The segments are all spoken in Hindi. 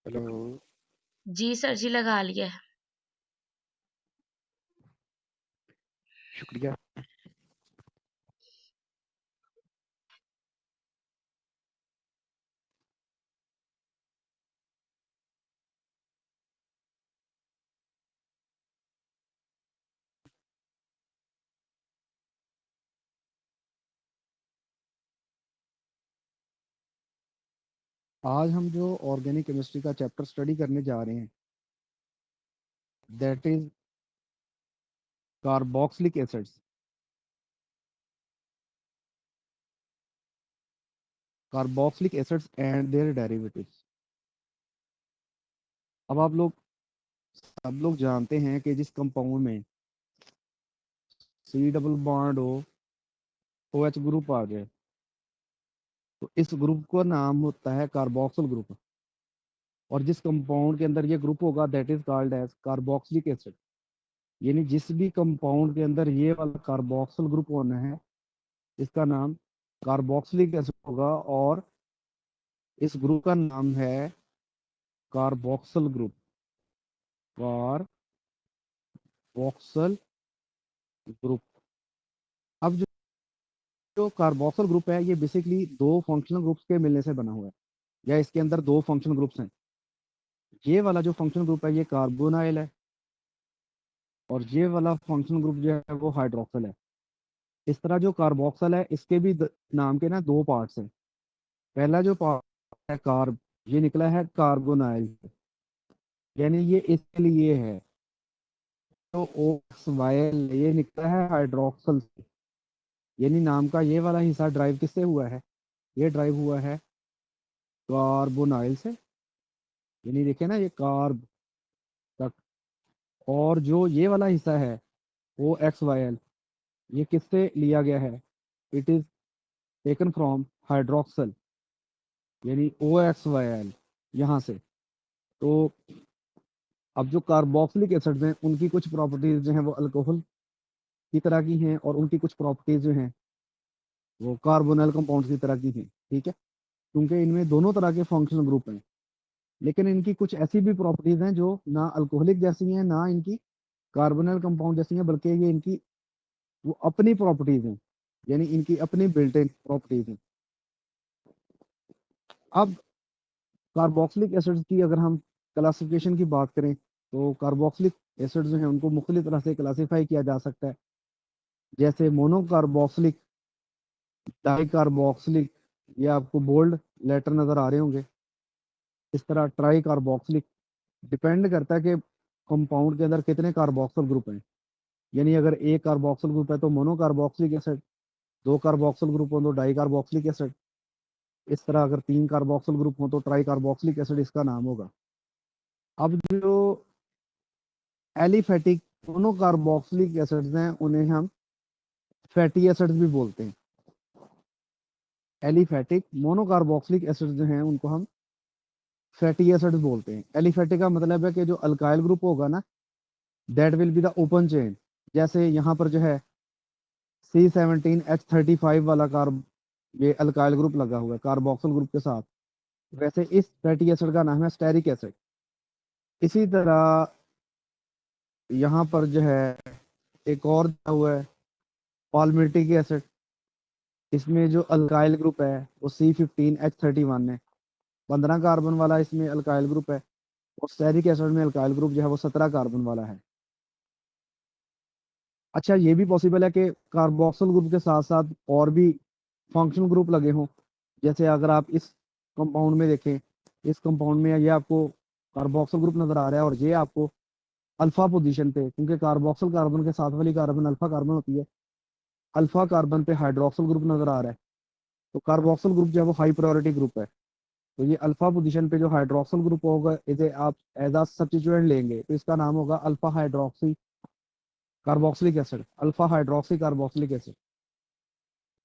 हेलो। जी सर जी, लगा लिया है। शुक्रिया। आज हम जो ऑर्गेनिक केमिस्ट्री का चैप्टर स्टडी करने जा रहे हैं, that is carboxylic acids. Carboxylic acids and their derivatives. अब आप लोग सब लोग जानते हैं कि जिस कंपाउंड में सी डबल बॉन्ड हो, ओ एच ग्रुप आ जाए, तो इस ग्रुप का नाम होता है कार्बोक्सिल ग्रुप। और जिस कंपाउंड के अंदर ये ग्रुप होगा, that is called as carboxylic acid. यानी जिस भी कंपाउंड के अंदर ये वाला कार्बोक्सिल ग्रुप होना है, इसका नाम कार्बोक्सिलिक एसिड होगा। और इस ग्रुप का नाम है कार्बोक्सिल ग्रुप। Carboxyl group. अब जो कार्बोक्सिल ग्रुप है, ये बेसिकली दो फंक्शनल ग्रुप्स के मिलने से बना हुआ है, या इसके अंदर दो फंक्शनल ग्रुप्स हैं। ये वाला जो फंक्शनल ग्रुप है, ये कार्बोनाइल है। और ये वाला फंक्शनल ग्रुप जो है वो हाइड्रोक्सिल है। इस तरह जो कार्बोक्सिल है, इसके भी नाम के ना दो पार्ट्स हैं। पहला जो पार्ट है कार्ब, ये निकला है कार्बोनाइल, यानी ये इसके लिए है। तो ओ एक्स वाई एल, ये निकला है हाइड्रोक्सिल से। यानी नाम का ये वाला हिस्सा ड्राइव किससे हुआ है? ये ड्राइव हुआ है कार्बोनाइल से। यानी देखिए ना, ये कार्ब तक। और जो ये वाला हिस्सा है, ओ एक्स वाई एल, ये किससे लिया गया है? It is taken from hydroxyl, यानी ओ एक्स वाई एल, यहाँ से। तो अब जो कार्बोक्सिलिक एसिड्स हैं, उनकी कुछ प्रॉपर्टीज जो हैं वो अल्कोहल की तरह की हैं, और उनकी कुछ प्रॉपर्टीज जो हैं वो कार्बोनाइल कंपाउंड्स की तरह की हैं। ठीक है, क्योंकि इनमें दोनों तरह के फंक्शनल ग्रुप हैं। लेकिन इनकी कुछ ऐसी भी प्रॉपर्टीज हैं जो ना अल्कोहलिक जैसी हैं, ना इनकी कार्बोनाइल कंपाउंड जैसी हैं, बल्कि ये इनकी वो अपनी प्रॉपर्टीज हैं। यानी इनकी अपनी बिल्ट इन प्रॉपर्टीज हैं। अब कार्बोक्सिलिक एसिड्स की अगर हम क्लासिफिकेशन की बात करें, तो कार्बोक्सिलिक एसिड्स जो हैं उनको मुख्तलिफ तरह से क्लासीफाई किया जा सकता है। जैसे मोनोकार्बोक्सिलिक, डाई कार्बोक्सिलिक, ये आपको बोल्ड लेटर नजर आ रहे होंगे। इस तरह ट्राई कार्बोक्सिलिक। डिपेंड करता है कि कंपाउंड के अंदर कितने कार्बोक्सिल ग्रुप हैं। यानी अगर एक कार्बोक्सिल ग्रुप है तो मोनोकार्बोक्सिलिक एसिड, दो कार्बोक्सिल ग्रुप हो तो डाई कार्बोक्सिलिक एसिड। इस तरह अगर तीन कार्बोक्सिल ग्रुप हो तो ट्राई कार्बोक्सिलिक एसिड इसका नाम होगा। अब जो एलिफेटिक मोनोकार्बोक्सिलिक एसिड्स हैं, उन्हें हम फैटी एसिड्स भी बोलते हैं। एलिफेटिक मोनोकार्बोक्सिलिक एसिड्स जो हैं उनको हम फैटी एसिड्स बोलते हैं। एलिफेटिक का मतलब है कि जो अल्काइल ग्रुप होगा ना, that will be the open chain. जैसे यहाँ पर जो है C17H35 वाला कार्ब, ये अल्काइल ग्रुप लगा हुआ है कार्बोक्सिल ग्रुप के साथ। वैसे इस फैटी एसिड का नाम है स्टेरिक एसिड। इसी तरह यहाँ पर जो है एक और दिया हुआ है पाल्मिटिक एसिड। इसमें जो अल्काइल ग्रुप है वो C15H31 है, 15 कार्बन वाला इसमें अल्काइल ग्रुप है। और स्टेरिक एसिड में अल्काइल ग्रुप जो है वो 17 कार्बन वाला है। अच्छा, ये भी पॉसिबल है कि कार्बोक्सिल ग्रुप के साथ साथ और भी फंक्शनल ग्रुप लगे हों। जैसे अगर आप इस कंपाउंड में देखें, इस कंपाउंड में ये आपको कार्बोक्सिल ग्रुप नजर आ रहा है, और ये आपको अल्फा पोजीशन पे, क्योंकि कार्बोक्सिल कार्बन के साथ वाली कार्बन अल्फा कार्बन होती है, अल्फा कार्बन पे हाइड्रोक्सिल ग्रुप नजर आ रहा है। तो कार्बोक्सिल ग्रुप जो है वो हाई प्रायोरिटी ग्रुप है। तो ये अल्फा पोजीशन पे जो हाइड्रोक्सिल ग्रुप होगा, इसे आप एज आ सब्स्टिट्यूएंट लेंगे तो इसका नाम होगा alpha hydroxy carboxylic acid, alpha hydroxy carboxylic acid.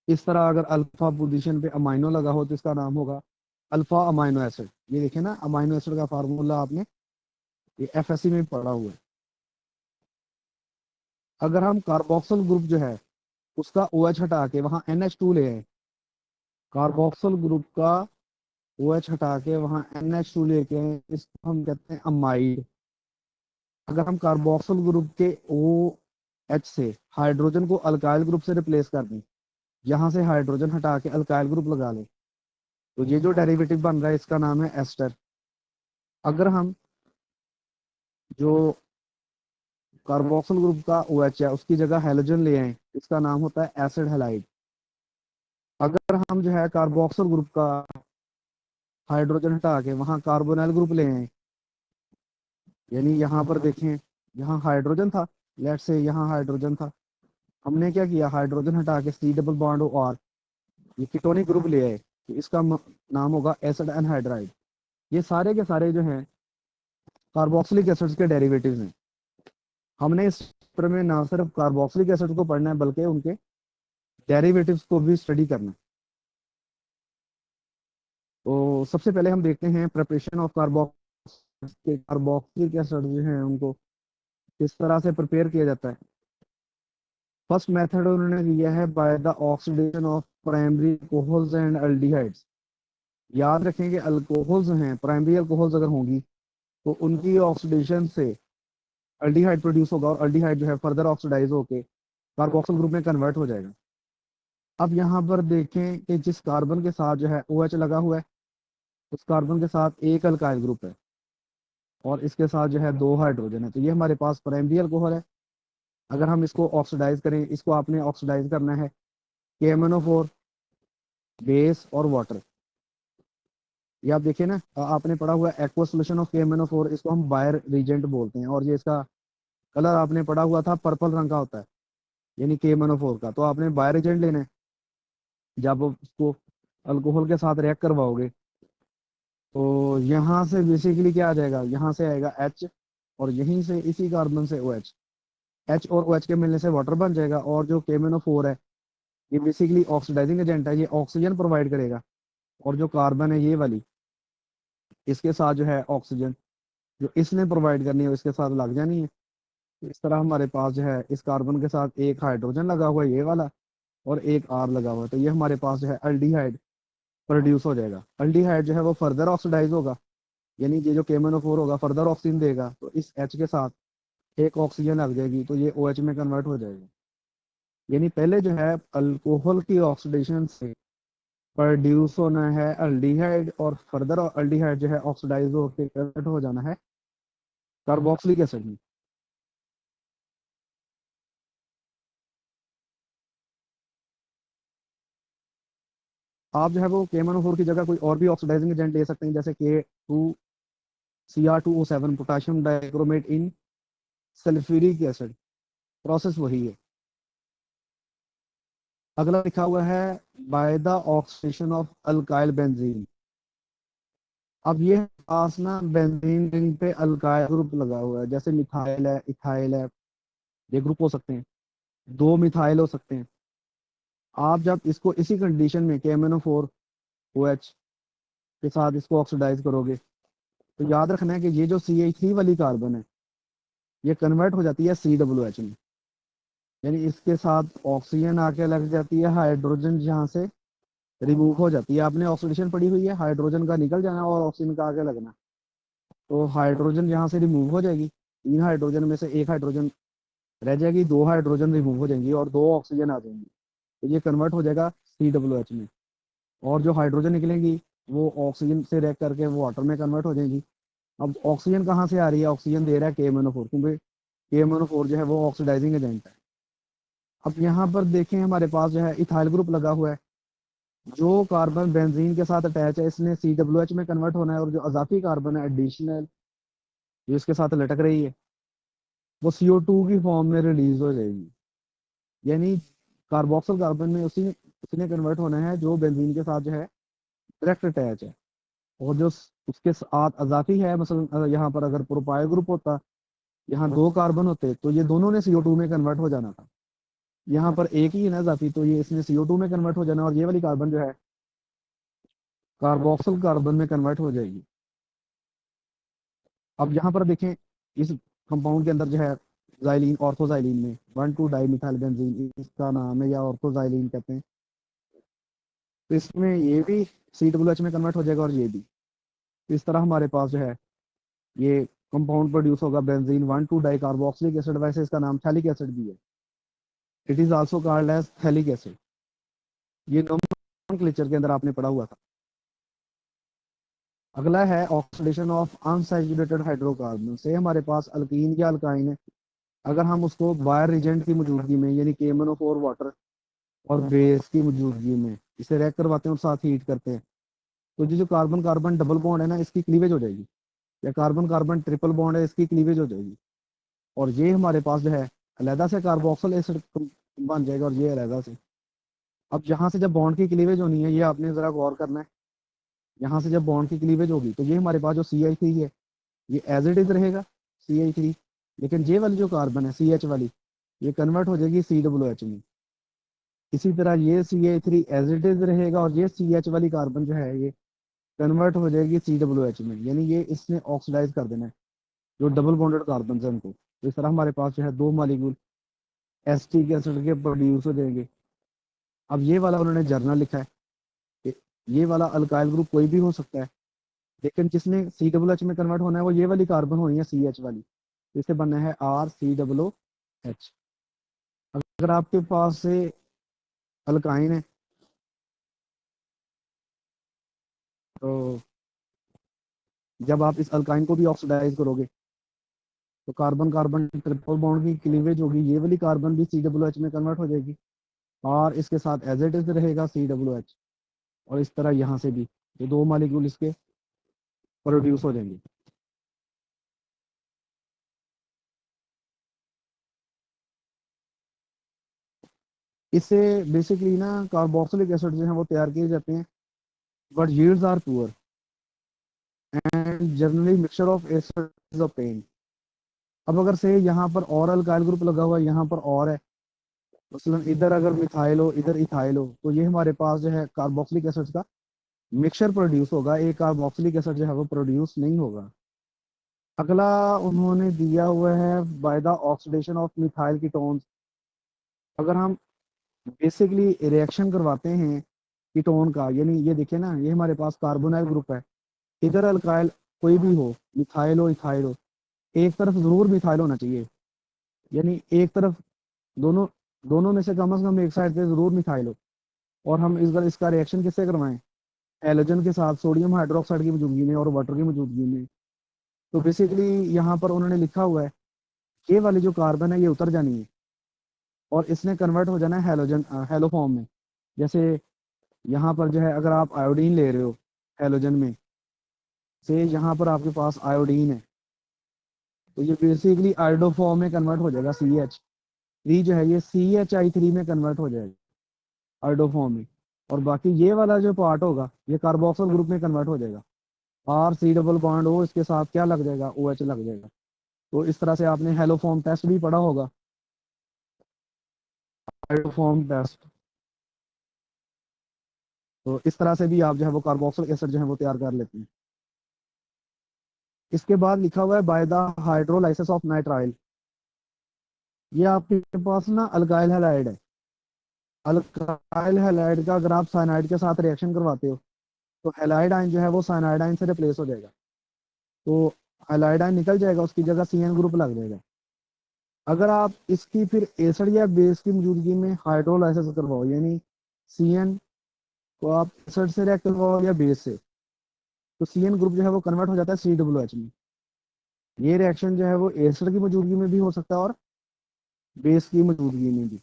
इस तरह अगर अल्फा पोजीशन पे अमाइनो लगा हो तो इसका नाम होगा अल्फा अमाइनो एसिड। ये देखिए ना, अमाइनो एसिड का फार्मूला आपने ये एफएससी में पढ़ा हुआ है। अगर हम कार्बोक्सिल ग्रुप जो है उसका OH हटा के वहां NH2 ले आए, कार्बोक्सिल ग्रुप का OH हटा के वहां NH2 लेके आए, इसको हम कहते हैं अमाइड। अगर हम कार्बोक्सिल ग्रुप के OH से हाइड्रोजन को अल्काइल ग्रुप से रिप्लेस कर दें, यहाँ से हाइड्रोजन हटा के अल्काइल ग्रुप लगा लें, तो ये जो डेरिवेटिव बन रहा है इसका नाम है एस्टर। अगर हम जो कार्बोक्सिल ग्रुप का OH है उसकी जगह हैलोजन ले आए, इसका नाम होता है एसिड हैलाइड। अगर हम जो है कार्बोक्सिल ग्रुप का हाइड्रोजन हटा के वहां कार्बोनाइल ग्रुप ले आए, यानी यहाँ पर देखें, यहाँ हाइड्रोजन था, लेट से यहाँ हाइड्रोजन था, हमने क्या किया, हाइड्रोजन हटा के C डबल बॉन्ड और ये कीटोनिक ग्रुप ले आए, तो इसका नाम होगा एसिड एनहाइड्राइड। ये सारे के सारे जो हैं कार्बोक्सिलिक एसिड्स के डेरिवेटिव्स हैं। हमने इस चैप्टर में ना सिर्फ कार्बोक्सिलिक एसिड को पढ़ना है बल्कि उनके डेरिवेटिव्स को भी स्टडी करना है। तो सबसे पहले हम देखते हैं प्रिपरेशन ऑफ कार्बोक्सिलिक एसिड जो हैं उनको किस तरह से प्रिपेयर किया जाता है। फर्स्ट मेथड उन्होंने दिया है by the oxidation of primary alcohols and aldehydes. याद रखें कि अल्कोहल्स हैं, प्राइमरी अल्कोहल्स अगर होंगी तो उनकी ऑक्सीडेशन से अल्डिहाइड प्रोड्यूस होगा और अल्डिहाइड जो है फर्दर ऑक्सीडाइज होके कार्बोक्सिल ग्रुप में कन्वर्ट हो जाएगा। अब यहाँ पर देखें कि जिस कार्बन के साथ जो है OH लगा हुआ है उस कार्बन के साथ एक अल्काइल ग्रुप है और इसके साथ जो है दो हाइड्रोजन है, तो ये हमारे पास प्राइमरी अल्कोहल है। अगर हम इसको ऑक्सीडाइज करें, इसको आपने ऑक्सीडाइज करना है KMnO4 बेस और वाटर। ये आप देखिए ना, आपने पढ़ा हुआ एक्वा सोल्यूशन ऑफ KMnO4, इसको हम बायर रीजेंट बोलते हैं, और ये इसका कलर आपने पढ़ा हुआ था पर्पल रंग का होता है, यानी KMnO4 का। तो आपने बायर एजेंट लेना है, जब उसको अल्कोहल के साथ रिएक्ट करवाओगे तो यहाँ से बेसिकली क्या आ जाएगा, यहाँ से आएगा H और यहीं से इसी कार्बन से OH। H और OH के मिलने से वाटर बन जाएगा, और जो KMnO4 है ये बेसिकली ऑक्सीडाइजिंग एजेंट है, ये ऑक्सीजन प्रोवाइड करेगा, और जो कार्बन है ये वाली, इसके साथ जो है ऑक्सीजन जो इसने प्रोवाइड करनी है इसके साथ लग जानी है। तो इस तरह हमारे पास जो है इस कार्बन के साथ एक हाइड्रोजन लगा हुआ है ये वाला, और एक R लगा हुआ है, तो ये हमारे पास जो है अल्डिहाइड प्रोड्यूस हो जाएगा। अल्डिहाइड जो है वो फर्दर ऑक्सीडाइज होगा, यानी ये जो KMnO4 होगा फर्दर ऑक्सीजन देगा, तो इस H के साथ एक ऑक्सीजन लग जाएगी तो ये OH में कन्वर्ट हो जाएगा। यानी पहले जो है अल्कोहल की ऑक्सीडेशन से प्रोड्यूस होना है अल्डिहाइड, और फर्दर अल्डिहाइड जो है ऑक्सीडाइज होकर कन्वर्ट हो जाना है कार्बोक्सिलिक एसिड में। आप जो है वो KMnO4 की जगह कोई और भी ऑक्सीडाइजिंग एजेंट ले सकते हैं, जैसे K2Cr2O7 पोटेशियम डाइक्रोमेट इन सल्फ्यूरिक एसिड, प्रोसेस वही है। अगला लिखा हुआ है by the oxidation of alkyl benzene. अब ये पास ना बेंजीन रिंग पे अल्काइल ग्रुप लगा हुआ है, जैसे मिथाइल है, इथाइल है, ये ग्रुप हो सकते हैं, दो मिथाइल हो सकते हैं। आप जब इसको इसी कंडीशन में KMnO4 OH के साथ इसको ऑक्सीडाइज करोगे तो याद रखना है कि ये जो CH3 वाली कार्बन है ये कन्वर्ट हो जाती है COOH में, यानी इसके साथ ऑक्सीजन आके लग जाती है, हाइड्रोजन जहाँ से रिमूव हो जाती है। आपने ऑक्सीडेशन पड़ी हुई है, हाइड्रोजन का निकल जाना और ऑक्सीजन का आगे लगना, तो हाइड्रोजन यहाँ से रिमूव हो जाएगी, तीन हाइड्रोजन में से एक हाइड्रोजन रह जाएगी, दो हाइड्रोजन रिमूव हो जाएंगी और दो ऑक्सीजन आ जाएंगी, तो ये कन्वर्ट हो जाएगा COOH में। और जो हाइड्रोजन निकलेंगी वो ऑक्सीजन से रिएक्ट करके वो वाटर में कन्वर्ट हो जाएंगी। अब ऑक्सीजन कहाँ से आ रही है, ऑक्सीजन दे रहा है KMnO4, क्योंकि KMnO4 जो है वो ऑक्सीडाइजिंग एजेंट है। अब यहाँ पर देखें हमारे पास जो है इथाइल ग्रुप लगा हुआ है, जो कार्बन बेंजीन के साथ अटैच है इसने COOH में कन्वर्ट होना है, और जो अजाफी कार्बन है एडिशनल जो इसके साथ लटक रही है वो CO2 की फॉर्म में रिलीज हो जाएगी। यानी कार्बोक्सिल कार्बन में उसी उसने कन्वर्ट होना है जो बेंजीन के साथ जो है डायरेक्ट अटैच है, और जो उसके साथ अजाफी है, मसलन यहाँ पर अगर प्रोपाइल ग्रुप होता, यहाँ दो कार्बन होते तो ये दोनों ने CO2 में कन्वर्ट हो जाना था। यहाँ पर एक ही है ना अजाफी, तो ये इसने CO2 में कन्वर्ट हो जाना, और ये वाली कार्बन जो है कार्बोक्सिल कार्बन में कन्वर्ट हो जाएगी। अब यहाँ पर देखें इस कंपाउंड के अंदर जो है जाइलीन, ऑर्थोजाइलीन में 1,2 डाइमिथाइल बेंजीन इसका नाम है, या ऑर्थोजाइलीन कहते हैं। तो इसमें ये भी COOH में कन्वर्ट हो जाएगा और ये भी। तो इस तरह हमारे पास जो है ये कंपाउंड प्रोड्यूस होगा बेंजीन 1,2 डाई कार्बोक्सिलिक एसिड। वैसे इसका नाम थैलिक एसिड भी है। It is also called as phthalic acid. ये नोमेनक्लेचर के अंदर आपने पढ़ा हुआ था। अगला है ऑक्सीडेशन ऑफ अनसैचुरेटेड हाइड्रोकार्बन। से हमारे पास अल्कीन या अल्काइन है, अगर हम उसको बायर रिजेंट की मौजूदगी में यानी KMnO4 वाटर और बेस की मौजूदगी में इसे रैक करवाते हैं और साथ हीट करते हैं, तो ये जो कार्बन कार्बन डबल बॉन्ड है ना, इसकी क्लीवेज हो जाएगी। या कार्बन कार्बन ट्रिपल बॉन्ड है, इसकी क्लीवेज हो जाएगी। और ये हमारे पास जो है अलहदा से कार्बोक्सिल एसिड बन जाएगा और ये अलहदा से। अब यहाँ से जब बॉन्ड की क्लीवेज होनी है, ये आपने जरा गौर करना है। यहाँ से जब बॉन्ड की क्लीवेज होगी तो ये हमारे पास जो CH3 है ये एज इट इज रहेगा CH3। लेकिन ये वाली जो कार्बन है CH वाली, ये कन्वर्ट हो जाएगी COOH में। इसी तरह ये CH3 एज इट इज रहेगा और ये CH वाली कार्बन जो है ये कन्वर्ट हो जाएगी COOH में। यानी ये इसने ऑक्सीडाइज कर देना है जो डबल बॉन्डेड कार्बन है उनको। तो इस तरह हमारे पास जो है दो मालिक्यूल एसिटिक एसिड के प्रोड्यूस हो जाएंगे। अब ये वाला उन्होंने जर्नल लिखा है कि ये वाला अल्काइल ग्रुप कोई भी हो सकता है, लेकिन जिसने COOH में कन्वर्ट होना है वो ये वाली कार्बन होनी है CH वाली। तो इसे बनना है RCOOH। अगर आपके पास से अल्काइन है तो जब आप इस अल्काइन को भी ऑक्सीडाइज करोगे तो कार्बन कार्बन ट्रिपल बॉन्ड की क्लीवेज होगी, ये वाली कार्बन भी COOH में कन्वर्ट हो जाएगी और इसके साथ एज इट इज रहेगा COOH। और इस तरह यहाँ से भी ये दो मालिक्यूल इसके प्रोड्यूस हो जाएंगे। इससे बेसिकली ना कार्बोक्सिलिक एसिड जो है वो तैयार किए जाते हैं, but yields are poor and generally mixture of acids of pen. अब अगर से यहाँ पर और अल्काइल ग्रुप लगा हुआ है, यहाँ पर और है, मसलन इधर अगर मिथाइल हो इधर इथाइल हो, तो ये हमारे पास जो है कार्बोक्सिलिक एसिड का मिक्सचर प्रोड्यूस होगा, एक कार्बोक्सिलिक एसिड जो है वो प्रोड्यूस नहीं होगा। अगला उन्होंने दिया हुआ है by the oxidation of methyl ketones. अगर हम बेसिकली रिएक्शन करवाते हैं कीटोन का, यानी ये देखिए ना, ये हमारे पास कार्बोनाइल ग्रुप है, इधर अल्काइल कोई भी हो, मिथाइल हो इथाइल हो, एक तरफ जरूर मिथाइल होना चाहिए। यानी एक तरफ दोनों दोनों में से कम एक साइड पे जरूर मिथाइल हो। और हम इस बार इसका रिएक्शन किससे करवाएं? हैलोजन के साथ, सोडियम हाइड्रोक्साइड की मौजूदगी में और वाटर की मौजूदगी में। तो बेसिकली यहाँ पर उन्होंने लिखा हुआ है ये वाली जो कार्बन है ये उतर जानी है और इसने कन्वर्ट हो जाना है हैलोजन हैलो फॉर्म में। जैसे यहाँ पर जो है अगर आप आयोडीन ले रहे हो हैलोजन में से, यहाँ पर आपके पास आयोडीन है, तो ये बेसिकली आयोडो फॉर्म में कन्वर्ट हो जाएगा। CH3 जो है ये CHI3 में कन्वर्ट हो जाएगा आयोडो फॉर्म में। और बाकी ये वाला जो पार्ट होगा ये कार्बोक्सिल ग्रुप में कन्वर्ट हो जाएगा। RC डबल बॉन्ड हो, इसके साथ क्या लग जाएगा? OH लग जाएगा। तो इस तरह से आपने हेलो फॉर्म टेस्ट भी पढ़ा होगा, आयोडो फॉर्म टेस्ट। तो इस तरह से भी आप जो है वो कार्बोक्सिलिक एसिड जो है वो तैयार कर लेते हैं। इसके बाद लिखा हुआ है by the hydrolysis of nitrile. ये आपके पास ना अल्काइल हैलाइड है। अल्काइल हैलाइड का अगर आप साइनाइड के साथ रिएक्शन करवाते हो तो हैलाइड आयन जो है वो साइनाइड आयन से रिप्लेस हो जाएगा। तो हैलाइड आयन निकल जाएगा, उसकी जगह CN ग्रुप लग जाएगा। अगर आप इसकी फिर एसिड या बेस की मौजूदगी में हाइड्रोलाइसिस करवाओ, यानी CN को आप एसिड से रिएक्ट करवाओ या बेस से, तो CN ग्रुप जो है वो कन्वर्ट हो जाता है COOH में। ये रिएक्शन जो है वो एसिड की मौजूदगी में भी हो सकता है और बेस की मौजूदगी में भी।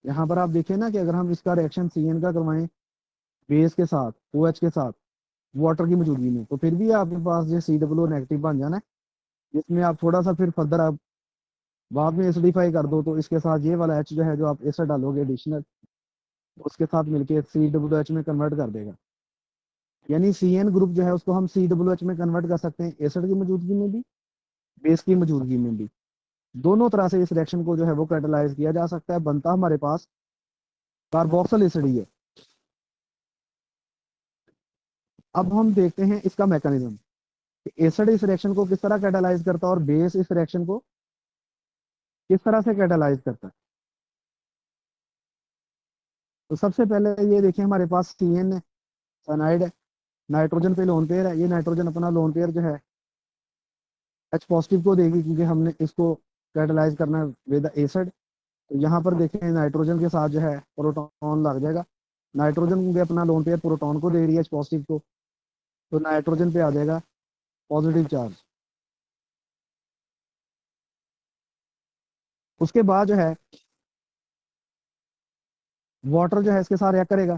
यहाँ पर आप देखें ना कि अगर हम इसका रिएक्शन CN का करवाएं बेस के साथ OH के साथ वाटर की मौजूदगी में, तो फिर भी आपके पास ये COO नेगेटिव बन जाना है, जिसमें आप थोड़ा सा फिर फर्दर आप बाद में एसिडिफाई कर दो तो इसके साथ ये वाला H जो है जो आप एसिड डालोगे एडिशनल, उसके साथ मिलके COOH में कन्वर्ट कर देगा। यानी CN ग्रुप जो है उसको हम COOH में कन्वर्ट कर सकते हैं एसिड की मौजूदगी में भी, बेस की मौजूदगी में भी। दोनों तरह से इस रिएक्शन को जो है वो कैटालाइज किया जा सकता है। बनता हमारे पास कार्बोक्सिल एसिड ही है। अब हम देखते हैं इसका मैकेनिज्म, एसिड इस रिएक्शन को किस तरह कैटालाइज करता है और बेस इस रिएक्शन को किस तरह से कैटालाइज करता है। तो सबसे पहले ये देखिए हमारे पास CN है, साइनाइड है, नाइट्रोजन पे लोन पेयर है। ये नाइट्रोजन अपना लोन पेयर जो है H पॉजिटिव को देगी, क्योंकि हमने इसको कैटालाइज करना है विद एसिड। तो यहाँ पर देखें नाइट्रोजन के साथ जो है प्रोटॉन लग जाएगा। नाइट्रोजन भी अपना लोन पेयर प्रोटॉन को दे रही है H पॉजिटिव को, तो नाइट्रोजन पे आ जाएगा पॉजिटिव चार्ज। उसके बाद जो है वाटर जो है इसके साथ रिएक्ट करेगा।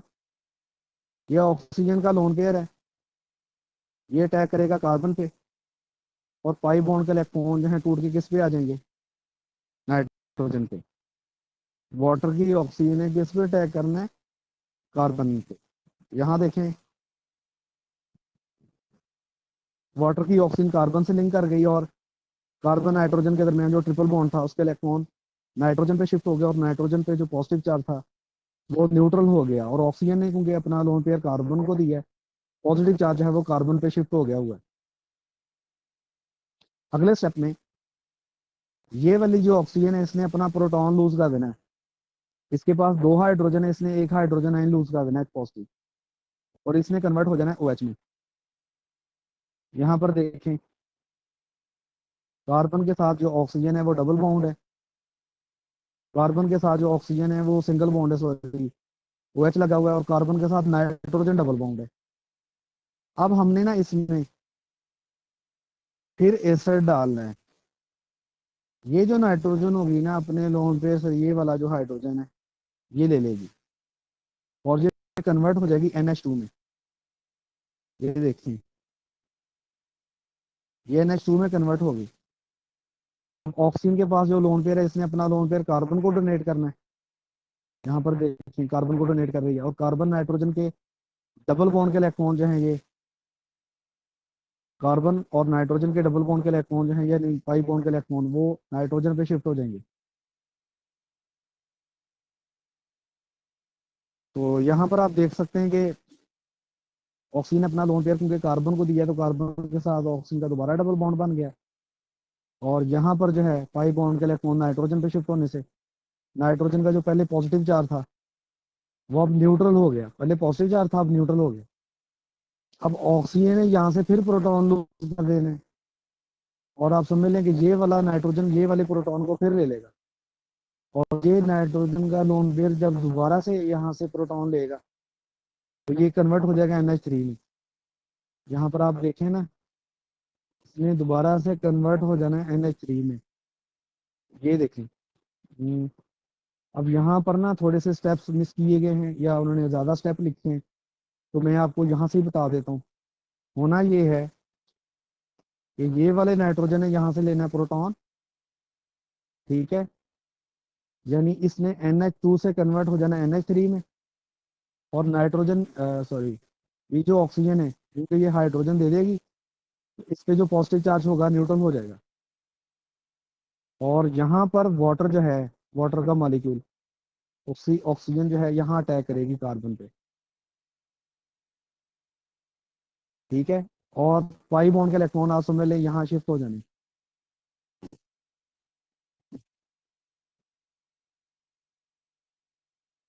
ये ऑक्सीजन का लोन पेयर है, ये अटैक करेगा कार्बन पे, और पाई बॉन्ड के इलेक्ट्रॉन जो है टूट के किस पे आ जाएंगे, नाइट्रोजन पे। वाटर की ऑक्सीजन है किस पे अटैक करना है, कार्बन पे। यहाँ देखें वाटर की ऑक्सीजन कार्बन से लिंक कर गई, और कार्बन नाइट्रोजन के दरमियान जो ट्रिपल बॉन्ड था उसके इलेक्ट्रॉन नाइट्रोजन पे शिफ्ट हो गया, और नाइट्रोजन पे जो पॉजिटिव चार्ज था वो न्यूट्रल हो गया, और ऑक्सीजन ने क्योंकि अपना लोन पेयर कार्बन को दिया है, पॉजिटिव चार्ज है वो कार्बन पे शिफ्ट हो गया हुआ है। अगले स्टेप में ये वाली जो ऑक्सीजन है इसने अपना प्रोटॉन लूज कर देना है। इसके पास दो हाइड्रोजन है, इसने एक हाइड्रोजन आयन लूज कर देना है पॉजिटिव, और इसने कन्वर्ट हो जाना है OH में। यहाँ पर देखें कार्बन के साथ जो ऑक्सीजन है वो डबल बॉन्ड है, कार्बन के साथ जो ऑक्सीजन है वो सिंगल बॉन्ड है, सॉरी OH लगा हुआ है, और कार्बन के साथ नाइट्रोजन डबल बॉन्ड है। अब हमने ना इसमें फिर एसिड डालना है। ये जो नाइट्रोजन होगी ना अपने लोन पे से, ये वाला जो हाइड्रोजन है ये ले लेगी, और ये कन्वर्ट हो जाएगी NH2 में। ये देखिए ये NH2 में कन्वर्ट होगी। ऑक्सीजन के पास जो लोन पेयर है इसने अपना लोन पेयर कार्बन को डोनेट करना है। यहाँ पर देखिए कार्बन को डोनेट कर रही है, और कार्बन नाइट्रोजन के डबल बॉन्ड के इलेक्ट्रॉन जो हैं ये कार्बन और नाइट्रोजन के डबल बॉन्ड के इलेक्ट्रॉन जो हैं ये नहीं, पाई बॉन्ड के इलेक्ट्रॉन वो नाइट्रोजन पे शिफ्ट हो जाएंगे। तो यहाँ पर आप देख सकते हैं कि ऑक्सीजन अपना लोन पेयर क्योंकि कार्बन को दिया, तो कार्बन के साथ ऑक्सीजन का दोबारा डबल बॉन्ड बन गया, और यहाँ पर जो है पाई बॉन्ड के इलेक्ट्रॉन नाइट्रोजन पे शिफ्ट होने से नाइट्रोजन का जो पहले पॉजिटिव चार्ज था वो अब न्यूट्रल हो गया। पहले पॉजिटिव चार्ज था, अब न्यूट्रल हो गया। अब ऑक्सीजन है यहाँ से फिर प्रोटॉन लूज कर देने, और आप समझ लें कि ये वाला नाइट्रोजन ये वाले प्रोटॉन को फिर ले लेगा, और ये नाइट्रोजन का लोन पेयर जब दोबारा से यहाँ से प्रोटॉन लेगा तो ये कन्वर्ट हो जाएगा NH3 में। यहाँ पर आप देखें ना इसमें दोबारा से कन्वर्ट हो जाना है NH3 में। ये देखें। अब यहाँ पर ना थोड़े से स्टेप्स मिस किए गए हैं, या उन्होंने ज़्यादा स्टेप लिखे हैं, तो मैं आपको यहाँ से ही बता देता हूँ। होना ये है कि ये वाले नाइट्रोजन है यहाँ से लेना है प्रोटॉन, ठीक है, यानी इसने NH2 से कन्वर्ट हो जाना है NH3 में, और नाइट्रोजन सॉरी ये जो ऑक्सीजन है क्योंकि ये हाइड्रोजन दे देगी, तो इस पे जो पॉजिटिव चार्ज होगा न्यूट्रल हो जाएगा, और यहाँ पर वाटर जो है वाटर का मॉलिक्यूल ऑक्सीजन जो है यहाँ अटैक करेगी कार्बन पे, ठीक है, और पाई बॉन्ड के इलेक्ट्रॉन आप समझ लें यहाँ शिफ्ट हो जाने।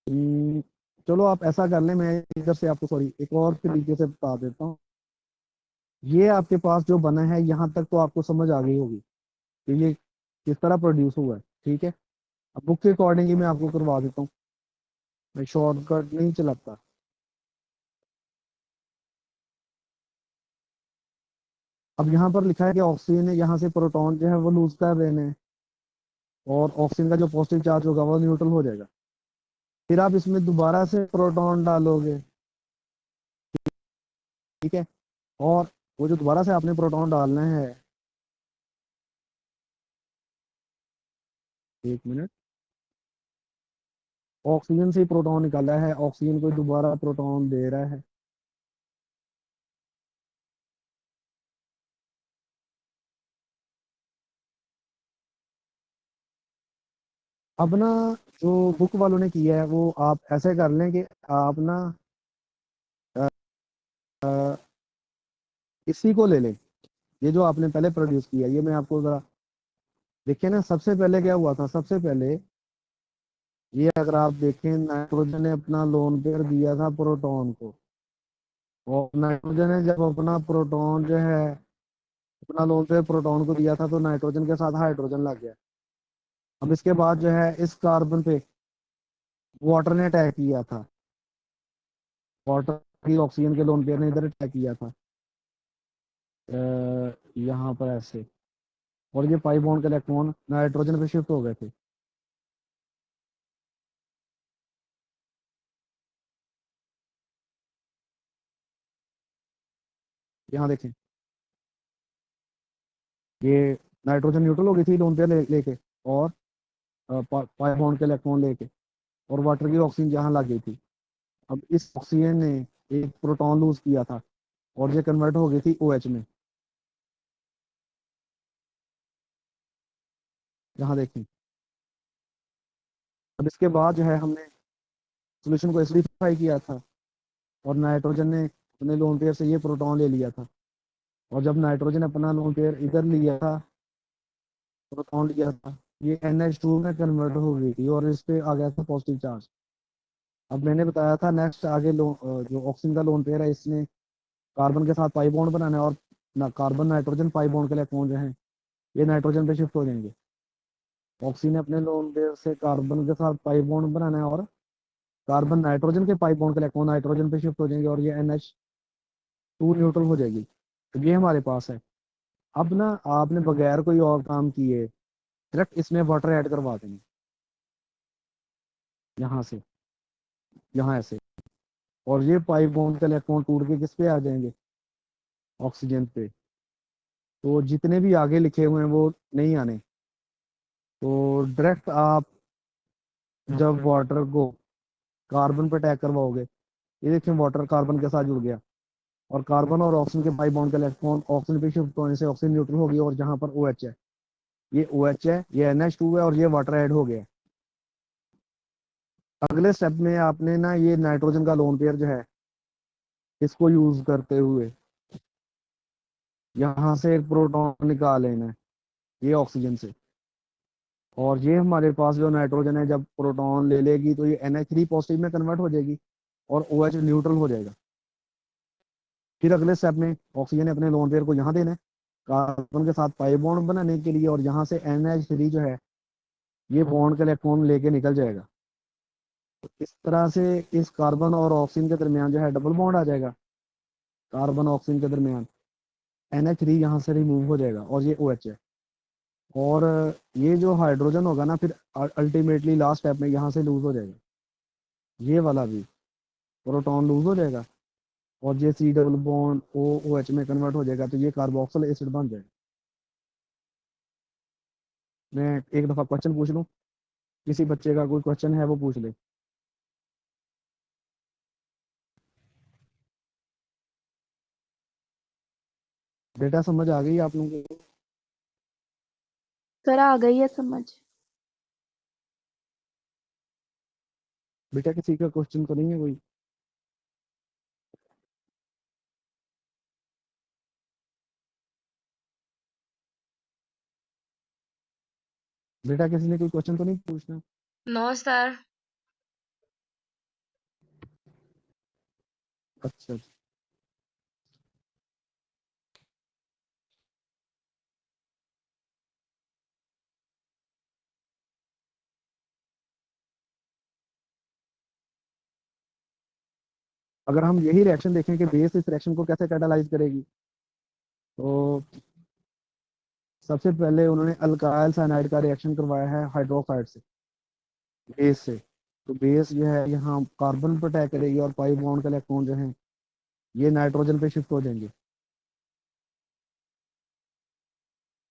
हम्म, चलो आप ऐसा कर लें, मैं इधर से आपको सॉरी एक और तरीके से बता देता हूँ। ये आपके पास जो बना है यहाँ तक तो आपको समझ आ गई होगी कि ये किस तरह प्रोड्यूस हुआ है, ठीक है। अब बुक के अकॉर्डिंग ही मैं आपको करवा देता हूँ, मैं शॉर्टकट नहीं चलाता। अब यहाँ पर लिखा है कि ऑक्सीजन है यहाँ से प्रोटॉन जो है वो लूज कर देने हैं, और ऑक्सीजन का जो पॉजिटिव चार्ज होगा वो न्यूट्रल हो जाएगा। फिर आप इसमें दोबारा से प्रोटॉन डालोगे, ठीक है, और वो जो दोबारा से आपने प्रोटॉन डालना है, एक मिनट, ऑक्सीजन से ही प्रोटॉन निकाला है, ऑक्सीजन को दोबारा प्रोटॉन दे रहा है। अब ना जो बुक वालों ने किया है वो आप ऐसे कर लें कि आप ना अ, इसी को ले लें, ये जो आपने पहले प्रोड्यूस किया, ये मैं आपको जरा देखिए ना। सबसे पहले क्या हुआ था, सबसे पहले ये अगर आप देखें, नाइट्रोजन ने अपना लोन पेयर दिया था प्रोटॉन को, और नाइट्रोजन ने जब अपना प्रोटॉन जो है, अपना लोन पेयर प्रोटॉन को दिया था, तो नाइट्रोजन के साथ हाइड्रोजन लग गया। अब इसके बाद जो है इस कार्बन पे वाटर ने अटैक किया था, वाटर की ऑक्सीजन के लोन पेयर ने इधर अटैक किया था, यहाँ पर ऐसे, और ये पाई बॉन्ड के इलेक्ट्रॉन नाइट्रोजन पे शिफ्ट हो गए थे। यहाँ देखें, ये नाइट्रोजन न्यूट्रल हो गई थी लोन पेयर लेके, और पाई बॉन्ड के इलेक्ट्रॉन लेके, और वाटर की ऑक्सीजन यहाँ लग गई थी। अब इस ऑक्सीजन ने एक प्रोटॉन लूज किया था, और ये कन्वर्ट हो गई थी OH में। यहाँ देखें, अब इसके बाद जो है हमने सोल्यूशन को एसिडिफाई किया था, और नाइट्रोजन ने अपने लोन पेयर से ये प्रोटॉन ले लिया था, और जब नाइट्रोजन अपना लोन पेयर इधर लिया था, प्रोटॉन लिया था, ये NH2 में कन्वर्ट हो गई थी, और इस पे आ गया था पॉजिटिव चार्ज। अब मैंने बताया था नेक्स्ट आगे जो ऑक्सीजन का लोन पेयर है, इसने कार्बन के साथ पाई बॉन्ड बनाना है, और ना कार्बन नाइट्रोजन पाई बॉन्ड के इलेक्ट्रॉन जो है ये नाइट्रोजन पे शिफ्ट हो जाएंगे। ऑक्सीजन ने अपने लोन पेयर से कार्बन के साथ पाई बॉन्ड बनाना है, और कार्बन नाइट्रोजन के पाई बॉन्ड के इलेक्ट्रॉन नाइट्रोजन पे शिफ्ट हो जाएंगे, और ये NH2 न्यूट्रल हो जाएगी। तो ये हमारे पास है। अब ना आपने बगैर कोई और काम किए डायरेक्ट इसमें वाटर ऐड करवा देंगे, यहाँ से, यहाँ ऐसे, और ये पाई बॉन्ड के इलेक्ट्रॉन टूट के किस पे आ जाएंगे, ऑक्सीजन पे। तो जितने भी आगे लिखे हुए हैं वो नहीं आने। तो डायरेक्ट आप जब वाटर को कार्बन पे अटैक करवाओगे, ये देखिए वाटर कार्बन के साथ जुड़ गया, और कार्बन और ऑक्सीजन के पाई बॉन्ड के इलेक्ट्रॉन ऑक्सीजन पे शिफ्ट होने से ऑक्सीजन न्यूट्रल होगी, और जहां पर OH है, ये OH है, ये NH2 है, और ये वाटर ऐड हो गया। अगले स्टेप में आपने ना ये नाइट्रोजन का लोन पेयर जो है, इसको यूज करते हुए यहाँ से एक प्रोटॉन निकाल लेना है, ये ऑक्सीजन से, और ये हमारे पास जो नाइट्रोजन है जब प्रोटॉन ले लेगी तो ये NH3 पॉजिटिव में कन्वर्ट हो जाएगी, और OH न्यूट्रल हो जाएगा। फिर अगले स्टेप में ऑक्सीजन ने अपने लोन पेयर को यहाँ देना है कार्बन के साथ पाई बॉन्ड बनाने के लिए, और यहाँ से NH3 जो है ये बॉन्ड का इलेक्ट्रॉन लेके निकल जाएगा। तो इस तरह से इस कार्बन और ऑक्सीजन के दरमियान जो है डबल बॉन्ड आ जाएगा, कार्बन ऑक्सीजन के दरमियान NH3 यहाँ से रिमूव हो जाएगा, और ये OH है। और ये जो हाइड्रोजन होगा ना, फिर अल्टीमेटली लास्ट स्टेप में यहाँ से लूज हो जाएगा, ये वाला भी प्रोटॉन लूज हो जाएगा, और ये C डबल बॉन्ड OH में कन्वर्ट हो जाएगा, तो ये कार्बोक्सिल एसिड बन जाएगा। मैं एक दफा क्वेश्चन पूछ लूँ, किसी बच्चे का कोई क्वेश्चन है वो पूछ ले। बेटा समझ आ गई आप लोगों को? सर आ गई है समझ। बेटा किसी का क्वेश्चन तो नहीं है कोई? बेटा किसी ने कोई क्वेश्चन तो नहीं पूछना? No sir. अच्छा, अगर हम यही रिएक्शन देखें कि बेस इस रिएक्शन को कैसे कैटालाइज करेगी, तो सबसे पहले उन्होंने अल्काइल साइनाइड का रिएक्शन करवाया है हाइड्रोक्साइड से, बेस से। तो बेस जो है यहाँ कार्बन पर अटैक करेगी, और पाई बॉन्ड के इलेक्ट्रॉन जो है ये नाइट्रोजन पे शिफ्ट हो जाएंगे।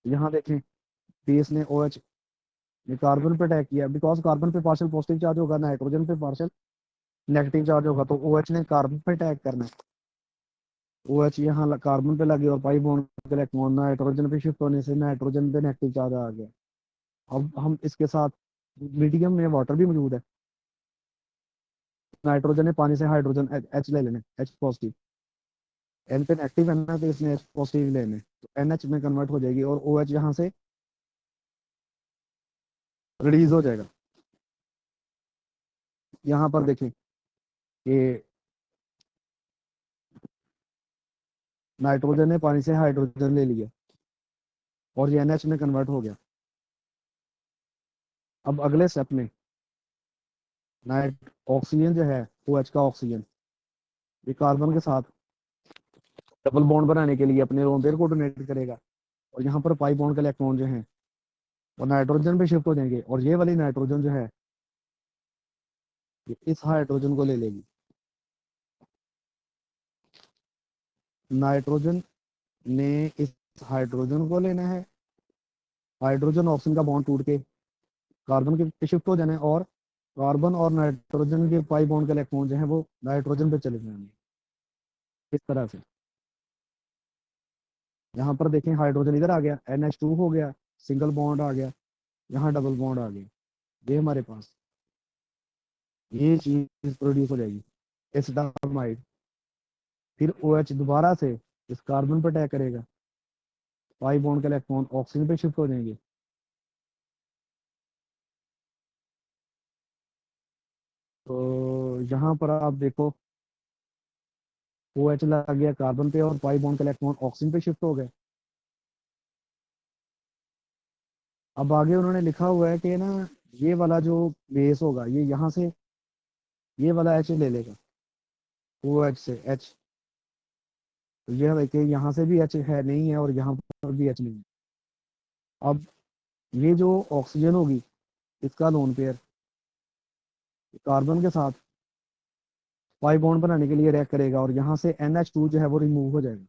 यहाँ देखें, बेस ने OH ने कार्बन पे अटैक किया, बिकॉज कार्बन पे पार्शियल पॉजिटिव चार्ज होगा, नाइट्रोजन पे पार्शियल नेगेटिव चार्ज होगा, तो OH ने कार्बन पे अटैक करना है। OH यहाँ कार्बन पे लगे, और पाई बॉन्ड के इलेक्ट्रॉन नाइट्रोजन पे शिफ्ट होने से नाइट्रोजन पे नेगेटिव चार्ज आ गया। अब हम इसके साथ मीडियम में वाटर भी मौजूद है, नाइट्रोजन ने पानी से हाइड्रोजन H ले लेने, H पॉजिटिव, N पे नेगेटिव है ना, तो इसने H पॉजिटिव लेने, तो NH में कन्वर्ट हो जाएगी, और OH यहाँ से रिलीज हो जाएगा। यहाँ पर देखें कि नाइट्रोजन ने पानी से हाइड्रोजन ले लिया और ये NH में कन्वर्ट हो गया। अब अगले स्टेप में नाइट ऑक्सीजन जो है OH का ऑक्सीजन, ये कार्बन के साथ डबल बॉन्ड बनाने के लिए अपने लोन पेयर को डोनेट करेगा और यहाँ पर पाई बॉन्ड के इलेक्ट्रॉन जो है वो नाइट्रोजन पे शिफ्ट हो जाएंगे और ये वाली नाइट्रोजन जो है ये इस हाइड्रोजन को ले लेगी। नाइट्रोजन ने इस हाइड्रोजन को लेना है, हाइड्रोजन ऑक्सीजन का बॉन्ड टूट के कार्बन के पे शिफ्ट हो जाना है और कार्बन और नाइट्रोजन के पाई बॉन्ड के इलेक्ट्रॉन जो है वो नाइट्रोजन पे चले जाएंगे इस तरह से। यहाँ पर देखें हाइड्रोजन इधर आ गया, NH2 हो गया, सिंगल बॉन्ड आ गया, यहाँ डबल बॉन्ड आ गया, ये हमारे पास ये चीज प्रोड्यूस हो जाएगी एसिटामाइड। फिर OH दोबारा से इस कार्बन पर अटैक करेगा, पाई बॉन्ड के इलेक्ट्रॉन ऑक्सीजन पे शिफ्ट हो जाएंगे। तो यहाँ पर आप देखो OH लग गया कार्बन पे और पाई बॉन्ड के इलेक्ट्रॉन ऑक्सीजन पे शिफ्ट हो गए। अब आगे उन्होंने लिखा हुआ है कि ना ये वाला जो बेस होगा ये यहाँ से ये वाला H ले लेगा OH से H। तो यह देखिए यहाँ से भी H है नहीं है और यहाँ पर भी H नहीं है। अब ये जो ऑक्सीजन होगी इसका लोन पेयर कार्बन के साथ पाई बॉन्ड बनाने के लिए रिएक्ट करेगा और यहाँ से NH2 जो है वो रिमूव हो जाएगा।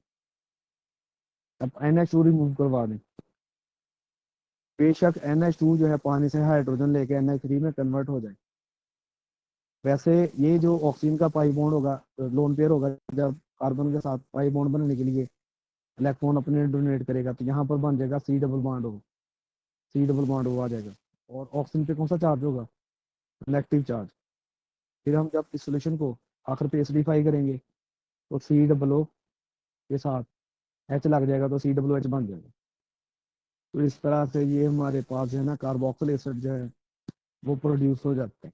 अब NH2 रिमूव करवा दें, बेशक NH2 जो है पानी से हाइड्रोजन लेके NH3 में कन्वर्ट हो जाए। वैसे ये जो ऑक्सीजन का पाई बॉन्ड होगा लोन पेयर होगा जब कार्बन के साथ पाई बॉन्ड बनाने के लिए इलेक्ट्रॉन अपने डोनेट करेगा तो यहाँ पर बन जाएगा C डबल बॉन्ड हो, C डबल बॉन्ड हो आ जाएगा और ऑक्सीजन पे कौन सा चार्ज होगा, नेगेटिव चार्ज। फिर हम जब इस सोल्यूशन को आखिर पे एसिडिफाई करेंगे तो COO के साथ H लग जाएगा तो COOH बन जाएगा। तो इस तरह से ये हमारे पास जो है ना कार्बोक्सिल एसिड जो है वो प्रोड्यूस हो जाता है।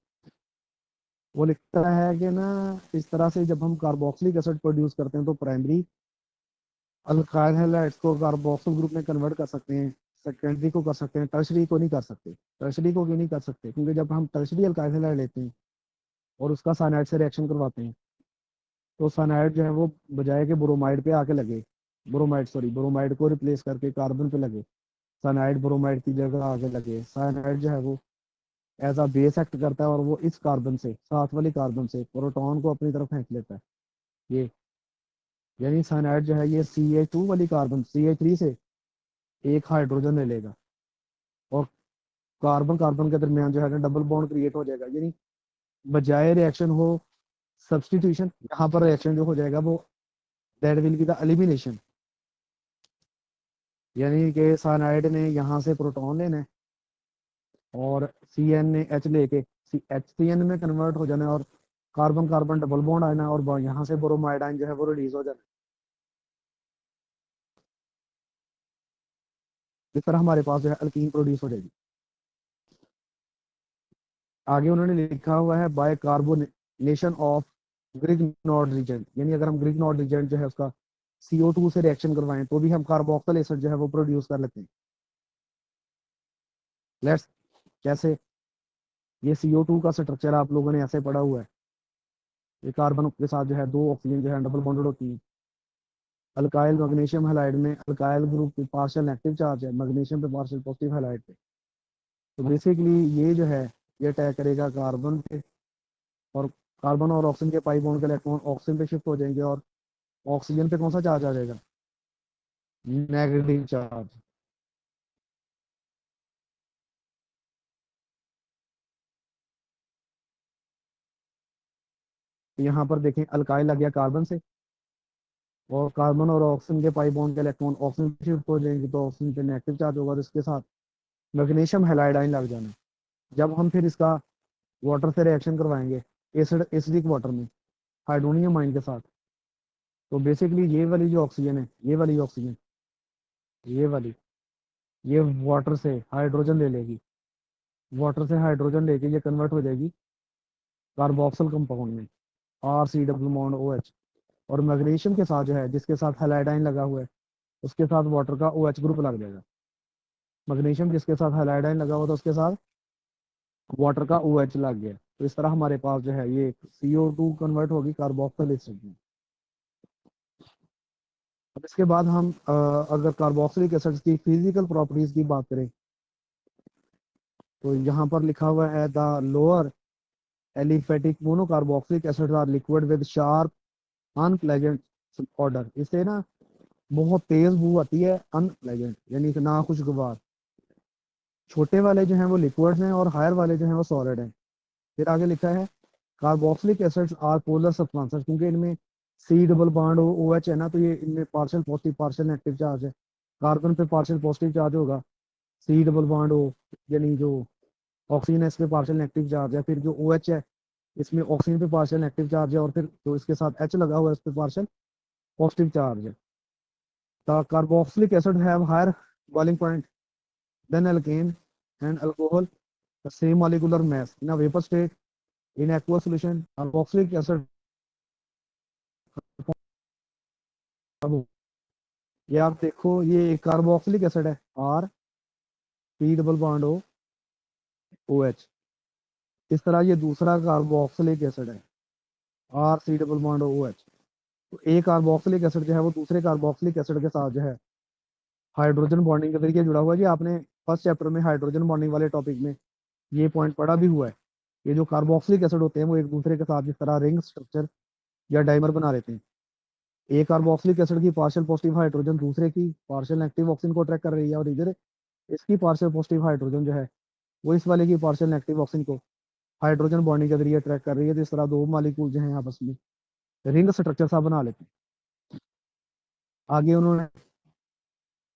वो लिखता है कि ना इस तरह से जब हम कार्बोक्सिलिक एसिड प्रोड्यूस करते हैं तो प्राइमरी अल्काइल हैलाइड्स को कार्बोक्सिल ग्रुप में कन्वर्ट कर सकते हैं, सेकेंडरी को कर सकते हैं, टर्शरी को नहीं कर सकते। टर्शरी को क्यों नहीं कर सकते, क्योंकि जब हम टर्शरी अल्काइल हैलाइड लेते हैं और उसका साइनाइड से रिएक्शन करवाते हैं तो साइनाइड जो है वो बजाय के ब्रोमाइड पे आके लगे, ब्रोमाइड को रिप्लेस करके कार्बन पे लगे, साइनाइड ब्रोमाइड की जगह आके लगे, साइनाइड जो है वो एज अ बेस एक्ट करता है और वो इस कार्बन से साथ वाली कार्बन से प्रोटॉन को अपनी तरफ फेंक लेता है। ये यानी साइनाइड जो है ये CH2 वाली कार्बन CH3 से एक हाइड्रोजन ले लेगा और कार्बन कार्बन के दरमियान जो है ना डबल बॉन्ड क्रिएट हो जाएगा। यानी बजाय रिएक्शन हो सब्सटीट्यूशन, यहाँ पर रिएक्शन जो हो जाएगा वो that will be the elimination. यानी कि साइनाइड ने यहाँ से प्रोटॉन लेना है और CN ने H लेके HCN में कन्वर्ट हो जाना है और कार्बन कार्बन डबल बॉन्ड आना है और यहाँ से ब्रोमाइड आयन जो है वो रिलीज हो जाना है। इस तरह हमारे पास जो है अल्कीन प्रोड्यूस हो जाएगी। आगे उन्होंने लिखा हुआ है बाय कार्बोनेशन ऑफ ग्रिग्नॉर्ड रिएजेंट, यानी अगर हम ग्रिग्नॉर्ड रिएजेंट जो है उसका CO2 से रिएक्शन करवाएं तो भी हम कार्बोक्सिल एसिड जो है वो प्रोड्यूस कर लेते हैं। लेट्स कैसे, ये CO2 का स्ट्रक्चर आप लोगों ने ऐसे पढ़ा हुआ है, ये कार्बन के साथ जो है दो ऑक्सीजन जो है डबल बॉन्डेड होती है। अल्काइल मैग्नीशियम हैलाइड में अल्काइल ग्रुप पे पार्शियल नेगेटिव चार्ज है, मैग्नीशियम पे पार्शियल पॉजिटिव हैलाइड पे। तो बेसिकली ये जो है ये अटैक करेगा कार्बन पे और कार्बन और ऑक्सीजन के पाई बॉन्ड के इलेक्ट्रॉन ऑक्सीजन पे शिफ्ट हो जाएंगे और ऑक्सीजन पे कौन सा चार्ज आ जाएगा, नेगेटिव चार्ज। यहाँ पर देखें अल्काइल लग गया कार्बन से और कार्बन और ऑक्सीजन के पाई बॉन्ड के इलेक्ट्रॉन ऑक्सीजन पे शिफ्ट हो जाएंगे तो ऑक्सीजन पे नेगेटिव चार्ज होगा और इसके साथ मैग्नीशियम हैलाइड आयन लग जाना। जब हम फिर इसका वाटर से रिएक्शन करवाएंगे एसिडिक वाटर में हाइड्रोनियम आयन के साथ तो बेसिकली ये वाली जो ऑक्सीजन है ये वाली ऑक्सीजन ये वाली ये वाटर से हाइड्रोजन ले लेगी, वाटर से हाइड्रोजन लेके ये कन्वर्ट हो जाएगी कार्बोक्सिल कंपाउंड में RC डबल बॉन्ड OH, और मैग्नीशियम के साथ जो है जिसके साथ हैलाइडाइन लगा हुआ है उसके साथ वाटर का OH ग्रुप लग जाएगा। मैग्नीशियम जिसके साथ हैलाइडाइन लगा हुआ था उसके साथ वाटर का OH लग गया, तो इस तरह हमारे पास जो है ये CO2 कन्वर्ट होगी कार्बोक्सिल एसिड में। अब इसके बाद हम अगर कार्बोक्सिलिक एसिड्स की फिजिकल प्रॉपर्टीज की बात करें तो यहाँ पर लिखा हुआ है the lower aliphatic monocarboxylic acid are liquid with sharp unpleasant order. इससे ना बहुत तेज बू आती है, अनप्लेजेंट यानी कि ना खुशगवार। छोटे वाले जो हैं वो लिक्विड्स हैं और हायर वाले जो हैं वो सॉलिड हैं। फिर आगे लिखा है carboxylic acids are polar substances, क्योंकि इनमें C डबल बॉन्ड OH है ना, तो ये इनमें partial positive partial negative charge है। कार्बन पे पार्शियल पॉजिटिव चार्ज होगा, C डबल बॉन्ड O यानी जो ऑक्सीजन है इस पे पार्शियल नेगेटिव चार्ज है, फिर जो OH है इसमें ऑक्सीजन पे पार्शियल नेगेटिव चार्ज है, और फिर जो इसके साथ H लगा हुआ है इस पे पार्शियल पॉजिटिव चार्ज है। The carboxylic acid have higher boiling point than alkane and alcohol, the same molecular mass in a vapor state in aqueous solution carboxylic acid। अब ये आप देखो ये कार्बोक्सिलिक एसिड है RC डबल बॉन्ड OH। इस तरह ये दूसरा कार्बोक्सिलिक एसिड है RC डबल बॉन्ड OH। तो एक कार्बोक्सिलिक एसिड जो है वो दूसरे कार्बोक्सिलिक एसिड के साथ जो है हाइड्रोजन बॉन्डिंग के तरीके जुड़ा हुआ है। जी आपने फर्स्ट चैप्टर में हाइड्रोजन बॉन्डिंग वाले टॉपिक में ये पॉइंट पढ़ा भी हुआ है। ये जो कार्बोक्सिलिक एसिड होते हैं वो एक दूसरे के साथ जिस तरह रिंग स्ट्रक्चर या डाइमर बना लेते हैं। एक कार्बोक्सिलिक एसिड की पार्शियल पॉजिटिव हाइड्रोजन दूसरे की पार्शियल नेगेटिव ऑक्सीजन को अट्रैक्ट कर रही है, और इधर इसकी पार्शियल पॉजिटिव हाइड्रोजन जो है वो इस वाले की पार्शियल नेगेटिव ऑक्सीजन को हाइड्रोजन बॉन्डिंग के जरिए अट्रैक्ट कर रही है। तो इस तरह दो मालिक्यूल जो है आपस में रिंग स्ट्रक्चर सा बना लेते हैं। आगे उन्होंने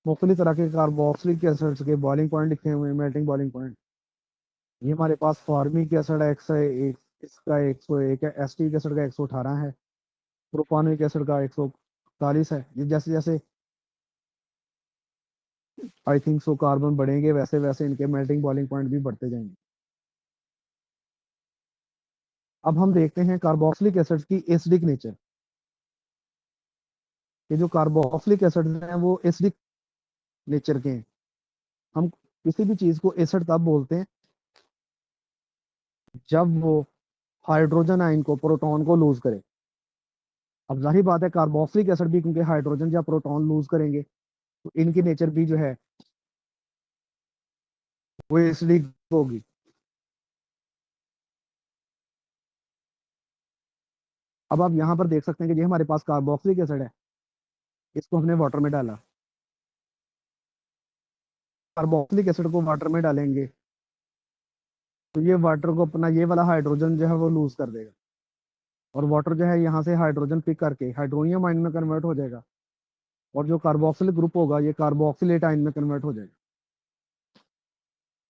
मुख्तलिफ तरह के कार्बोक्सिलिक एसिड्स के बॉइलिंग पॉइंट लिखे हुए हैं, मेल्टिंग बॉइलिंग पॉइंट। ये हमारे पास फॉर्मिक एसिड है 101, इसका 101 है। एसिटिक एसिड का 118 है। प्रोपानिक एसिड का 141 है। ये जैसे जैसे आई थिंक सो कार्बन बढ़ेंगे वैसे वैसे इनके मेल्टिंग बॉइलिंग पॉइंट भी बढ़ते जाएंगे। अब हम देखते हैं कार्बोक्सिलिक एसिड की एसिडिक नेचर। ये जो कार्बोक्सिलिक एसिड हैं वो एसिडिक नेचर के हैं। हम किसी भी चीज को एसिड तब बोलते हैं जब वो हाइड्रोजन आयन को प्रोटॉन को लूज करे। अब जाहिर बात है कार्बोक्सिलिक एसिड भी क्योंकि हाइड्रोजन या प्रोटॉन लूज करेंगे तो इनकी नेचर भी जो है वो एसिडिक होगी। अब आप यहाँ पर देख सकते हैं कि ये हमारे पास कार्बोक्सिलिक एसिड है, इसको हमने वाटर में डाला। कार्बोक्सिलिक एसिड को वाटर में डालेंगे तो ये वाटर को अपना ये वाला हाइड्रोजन जो है वो लूज कर देगा, और वाटर जो है यहाँ से हाइड्रोजन पिक करके हाइड्रोनियम आयन में कन्वर्ट हो जाएगा, और जो कार्बोक्सिलिक ग्रुप होगा ये कार्बोक्सिलेट आयन में कन्वर्ट हो जाएगा।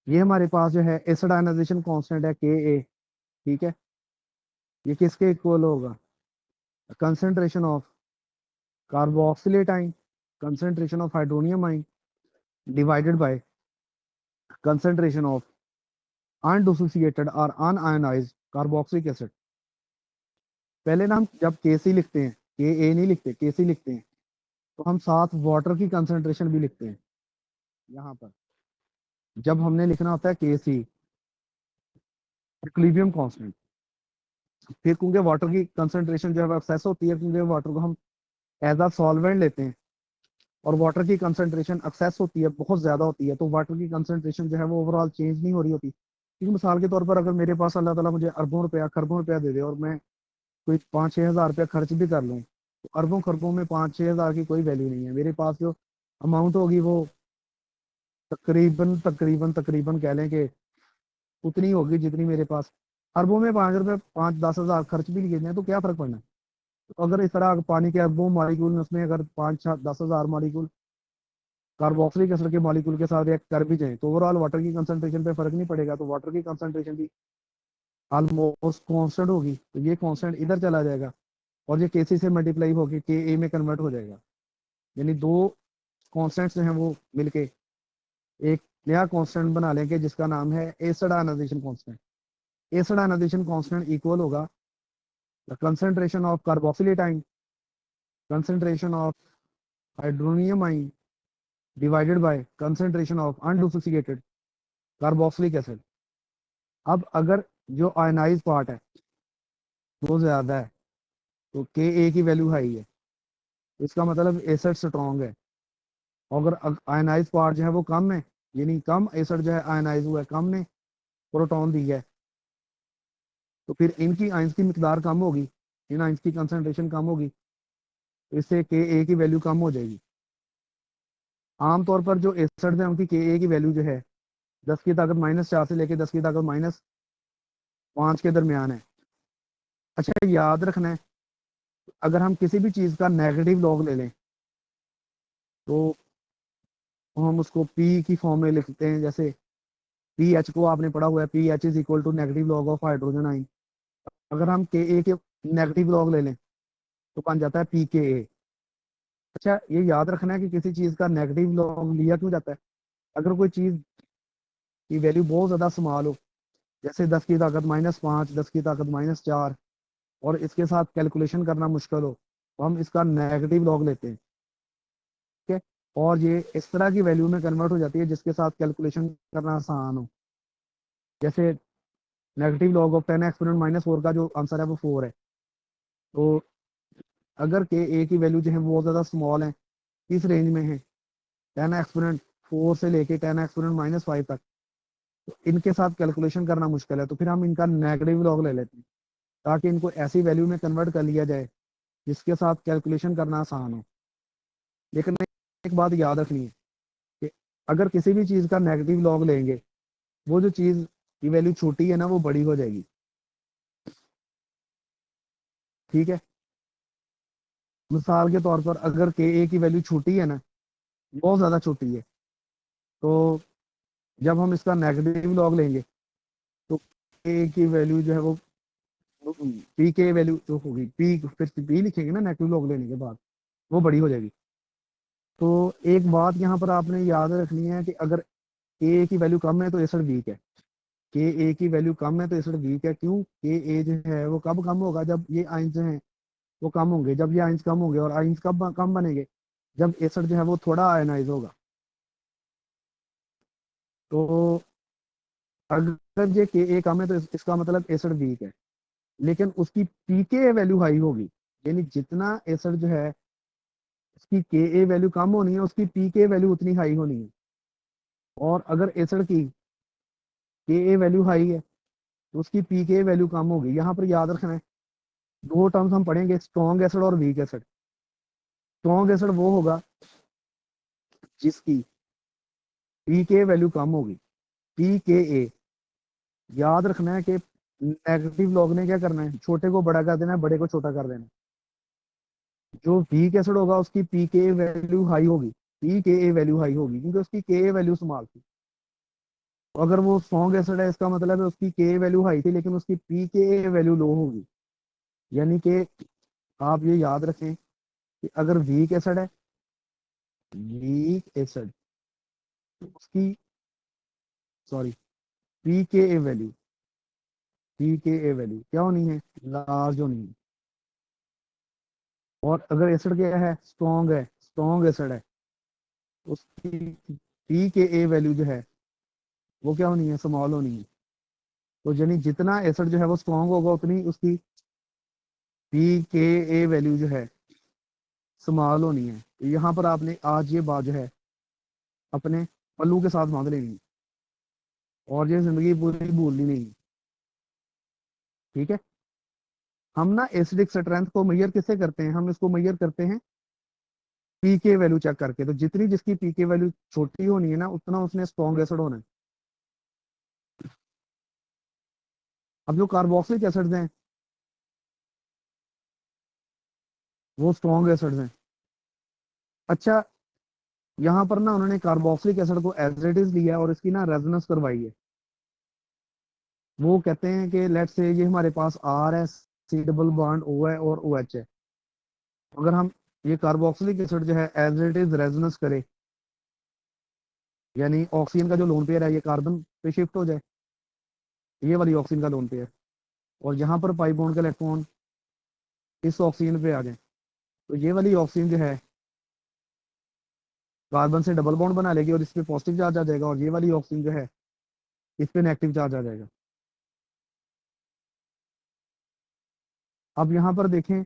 ये हमारे पास जो है एसिड आयनाइजेशन कांस्टेंट है Ka। ठीक है, ये किसके इक्वल होगा? Concentration of carboxylate ion, concentration of hydronium ion divided bye concentration of undissociated और अनआयनाइज्ड कार्बोक्सिलिक एसिड। पहले ना हम जब Kc लिखते हैं, Ka नहीं लिखते, Kc लिखते हैं, तो हम साथ वाटर की कंसेंट्रेशन भी लिखते हैं। यहाँ पर जब हमने लिखना होता है Kc इक्विलिब्रियम कांस्टेंट, फिर क्योंकि वाटर की कंसेंट्रेशन जो है एक्सेस होती है, क्योंकि वाटर को हम एज अ सॉल्वेंट लेते हैं और वाटर की कंसेंट्रेशन एक्सेस होती है, बहुत ज्यादा होती है, तो वाटर की कंसेंट्रेशन जो है वो ओवरऑल चेंज नहीं हो रही होती। क्योंकि मिसाल के तौर पर अगर मेरे पास अल्लाह ताला मुझे अरबों रुपया खरबों रुपया दे दे और मैं कोई 5-6 हज़ार रुपया खर्च भी कर लूँ, तो अरबों खरबों में 5-6 हज़ार की कोई वैल्यू नहीं है। मेरे पास जो अमाउंट होगी वो तकरीबन तकरीबन तकरीबन कह लें कि उतनी होगी जितनी मेरे पास अरबों में 5 रुपये 5-10 हज़ार खर्च भी किए हैं तो क्या फर्क पड़ना है। तो अगर इस तरह पानी के अरबों मालिक्यूल उसमें अगर 5-10 हज़ार मालिक्यूल कार्बोक्सिलिक एसिड के मॉलिक्यूल के साथ रिएक्ट कर भी जाए तो ओवरऑल वाटर की कंसंट्रेशन पे फर्क नहीं पड़ेगा, तो वाटर की कंसंट्रेशन भी ऑलमोस्ट कांस्टेंट होगी। तो ये कांस्टेंट इधर चला जाएगा और ये Kc से मल्टीप्लाई होकर Ka में कन्वर्ट हो जाएगा। यानी दो कांस्टेंट्स जो हैं वो मिलके एक नया कांस्टेंट बना लेंगे जिसका नाम है acid ionisation constant. Acid ionisation constant equal होगा the concentration of carboxylate ion, concentration of hydronium ion divided by concentration of undissociated carboxylic acid. अब अगर जो आयनाइज पार्ट है वो ज्यादा है तो के ए की वैल्यू हाई है, इसका मतलब एसिड स्ट्रॉन्ग है। अगर आयनाइज पार्ट जो है वो कम है, यानी कम एसिड जो है आयनाइज हुआ है, कम ने प्रोटॉन दिया है, तो फिर इनकी आयंस की मिकदार कम होगी, इन आयंस की कंसंट्रेशन कम होगी, तो इससे के ए की वैल्यू कम हो जाएगी। आमतौर पर जो एसिड है उनकी के ए की वैल्यू जो है 10⁻⁻⁴ से लेके 10⁻⁵ के दरमियान है। अच्छा याद रखना है, अगर हम किसी भी चीज का नेगेटिव लॉग ले लें तो हम उसको पी की फॉर्म में लिखते हैं। जैसे पी एच को आपने पढ़ा हुआ है, p h is equal to negative log of hydrogen ion. अगर हम के ए के नेगेटिव लॉग ले लें तो बन जाता है पी के ए। अच्छा ये याद रखना है कि किसी चीज का नेगेटिव लॉग लिया क्यों जाता है। अगर कोई चीज की वैल्यू बहुत ज्यादा स्मॉल हो, जैसे 10⁻⁻⁵, 10⁻⁻⁴, और इसके साथ कैलकुलेशन करना मुश्किल हो, तो हम इसका नेगेटिव लॉग लेते हैं। ठीक है, और ये इस तरह की वैल्यू में कन्वर्ट हो जाती है जिसके साथ कैलकुलेशन करना आसान हो। जैसे नेगेटिव लॉग ऑफ 10⁻⁻⁴ का जो आंसर है वो 4 है। तो अगर के ए की वैल्यू जो है वो बहुत ज़्यादा स्मॉल है, किस रेंज में है, 10⁻⁴ से लेके 10⁻⁻⁵ तक, तो इनके साथ कैलकुलेशन करना मुश्किल है, तो फिर हम इनका नेगेटिव लॉग ले लेते हैं ताकि इनको ऐसी वैल्यू में कन्वर्ट कर लिया जाए जिसके साथ कैलकुलेशन करना आसान हो। लेकिन एक बात याद रखनी है कि अगर किसी भी चीज़ का नेगेटिव लॉग लेंगे, वो जो चीज़ की वैल्यू छोटी है ना वो बड़ी हो जाएगी। ठीक है, मिसाल के तौर पर अगर के ए की वैल्यू छोटी है ना, बहुत ज़्यादा छोटी है, तो जब हम इसका नेगेटिव लॉग लेंगे तो ए की वैल्यू जो है वो पी के वैल्यू जो होगी, पी फिर पी लिखेंगे ना नेगेटिव लॉग लेने के बाद, वो बड़ी हो जाएगी। तो एक बात यहाँ पर आपने याद रखनी है कि अगर के की वैल्यू कम है तो एसिड वीक है, के ए की वैल्यू कम है तो एसिड वीक है। क्यों? के ए जो है वो कब कम होगा, जब ये आइंस जो है वो कम होंगे। जब ये आइंस कम होंगे, और आइंस कब कम बनेंगे, जब एसिड जो है वो थोड़ा आयनाइज होगा। तो अगर ये के ए कम है तो इसका मतलब एसिड वीक है, लेकिन उसकी पीके वैल्यू हाई होगी, यानी जितना एसिड जो है उसकी के ए वैल्यू कम होनी है, उसकी पीके वैल्यू उतनी हाई होनी है। और अगर एसिड की के ए वैल्यू हाई है तो उसकी पीके वैल्यू कम होगी। यहाँ पर याद रखना है, दो टर्म्स हम पढ़ेंगे, स्ट्रॉन्ग एसिड और वीक एसिड। स्ट्रॉन्ग एसिड वो होगा जिसकी पीके वैल्यू कम होगी, पी के ए। याद रखना है कि नेगेटिव लॉग ने क्या करना है, छोटे को बड़ा कर देना है, बड़े को छोटा कर देना है। जो वीक एसिड होगा उसकी पी के वैल्यू हाई होगी, पी के ए वैल्यू हाई होगी क्योंकि उसकी के वैल्यू स्मॉल थी। तो अगर वो स्ट्रॉन्ग एसिड है, इसका मतलब है उसकी के वैल्यू हाई थी लेकिन उसकी पी के वैल्यू लो होगी। यानी कि आप ये याद रखें कि अगर वीक एसिड है, वीक एसिड, तो उसकी सॉरी पी के ए वैल्यू, पी के ए वैल्यू क्या होनी है, लार्ज होनी है। और अगर एसिड क्या है, स्ट्रॉन्ग है, स्ट्रॉन्ग एसिड है, उसकी पी के ए वैल्यू जो है वो क्या होनी है, स्मॉल होनी है। तो यानी जितना एसिड जो है वो स्ट्रॉन्ग होगा उतनी उसकी पी के ए वैल्यू जो है स्मॉल होनी है। तो यहाँ पर आपने आज ये बात जो है अपने पल्लू के साथ बांध लेनी है और ये जिंदगी पूरी भूलनी नहीं। ठीक है, हम ना एसिडिक स्ट्रेंथ को मैयर किससे करते हैं, हम इसको मैयर करते हैं पी के वैल्यू चेक करके। तो जितनी जिसकी पी के वैल्यू छोटी होनी है ना, उतना उसने स्ट्रॉन्ग एसिड होना है। अब जो कार्बोक्सिलिक एसिड्स हैं वो स्ट्रॉन्ग एसिड्स हैं। अच्छा, यहाँ पर ना उन्होंने कार्बोक्सिलिक एसिड को एज इट इज लिया और इसकी ना रेजोनेंस करवाई है। वो कहते हैं कि लेट से ये हमारे पास आर है, सी डबल बॉन्ड ओ है और ओ एच है। अगर हम ये कार्बोक्सिलिक एसिड जो है एज इट इज रेजोनेंस करे, यानी ऑक्सीजन का जो लोन पेयर है ये कार्बन पे शिफ्ट हो जाए, ये वाली ऑक्सीजन का लोन पेयर, और यहाँ पर पाई बॉन्ड के इलेक्ट्रॉन इस ऑक्सीजन पे आ जाए, तो ये वाली ऑक्सीजन जो है कार्बन से डबल बॉन्ड बना लेगी और इस पे पॉजिटिव चार्ज आ जाएगा, और ये वाली ऑक्सीजन जो है इस पे नेगेटिव चार्ज आ जाएगा। अब यहाँ पर देखें,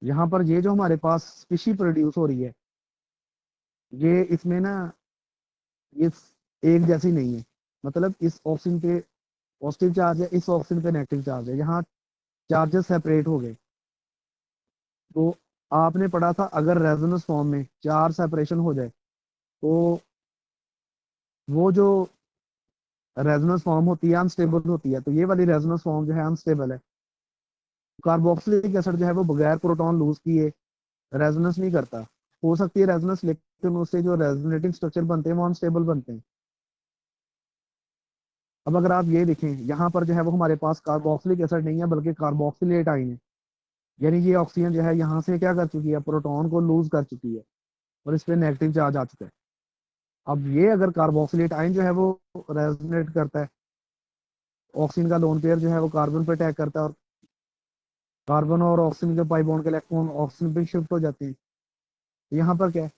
यहाँ पर ये जो हमारे पास स्पीशी प्रोड्यूस हो रही है, ये इसमें ना ये एक जैसी नहीं है। मतलब इस ऑक्सीजन पे पॉजिटिव चार्ज है, इस ऑक्सीजन पे नेगेटिव चार्ज है, यहाँ चार्जेस सेपरेट हो गए। तो आपने पढ़ा था अगर रेजोनेंस फॉर्म में चार्ज सेपरेशन हो जाए तो वो जो रेजोनेंस फॉर्म होती है अनस्टेबल होती है, तो ये वाली रेजोनेंस फॉर्म जो है अनस्टेबल है। कार्बोक्सिलिक एसिड जो है वो बगैर प्रोटॉन लूज किए रेजोनेंस नहीं करता। हो सकती है रेजोनेंस, लेकिन उससे जो रेजोनेटिंग स्ट्रक्चर बनते हैं वो अनस्टेबल बनते हैं। अब अगर आप ये देखें, यहाँ पर जो है वो हमारे पास कार्बोक्सिलिक एसिड नहीं है बल्कि कार्बोक्सिलेट आइन है। यानी ये ऑक्सीजन जो है यहाँ से क्या कर चुकी है, प्रोटॉन को लूज कर चुकी है और इस पे नेगेटिव चार्ज आ चुका है। अब ये अगर कार्बोक्सिलेट आइन जो है वो रेजोनेट करता है, ऑक्सीजन का लोन पेयर जो है वो कार्बन पे अटैक करता है, और कार्बन और ऑक्सीजन के पाई बॉन्ड के इलेक्ट्रॉन ऑक्सीजन पे शिफ्ट हो जाते हैं। यहाँ पर क्या है,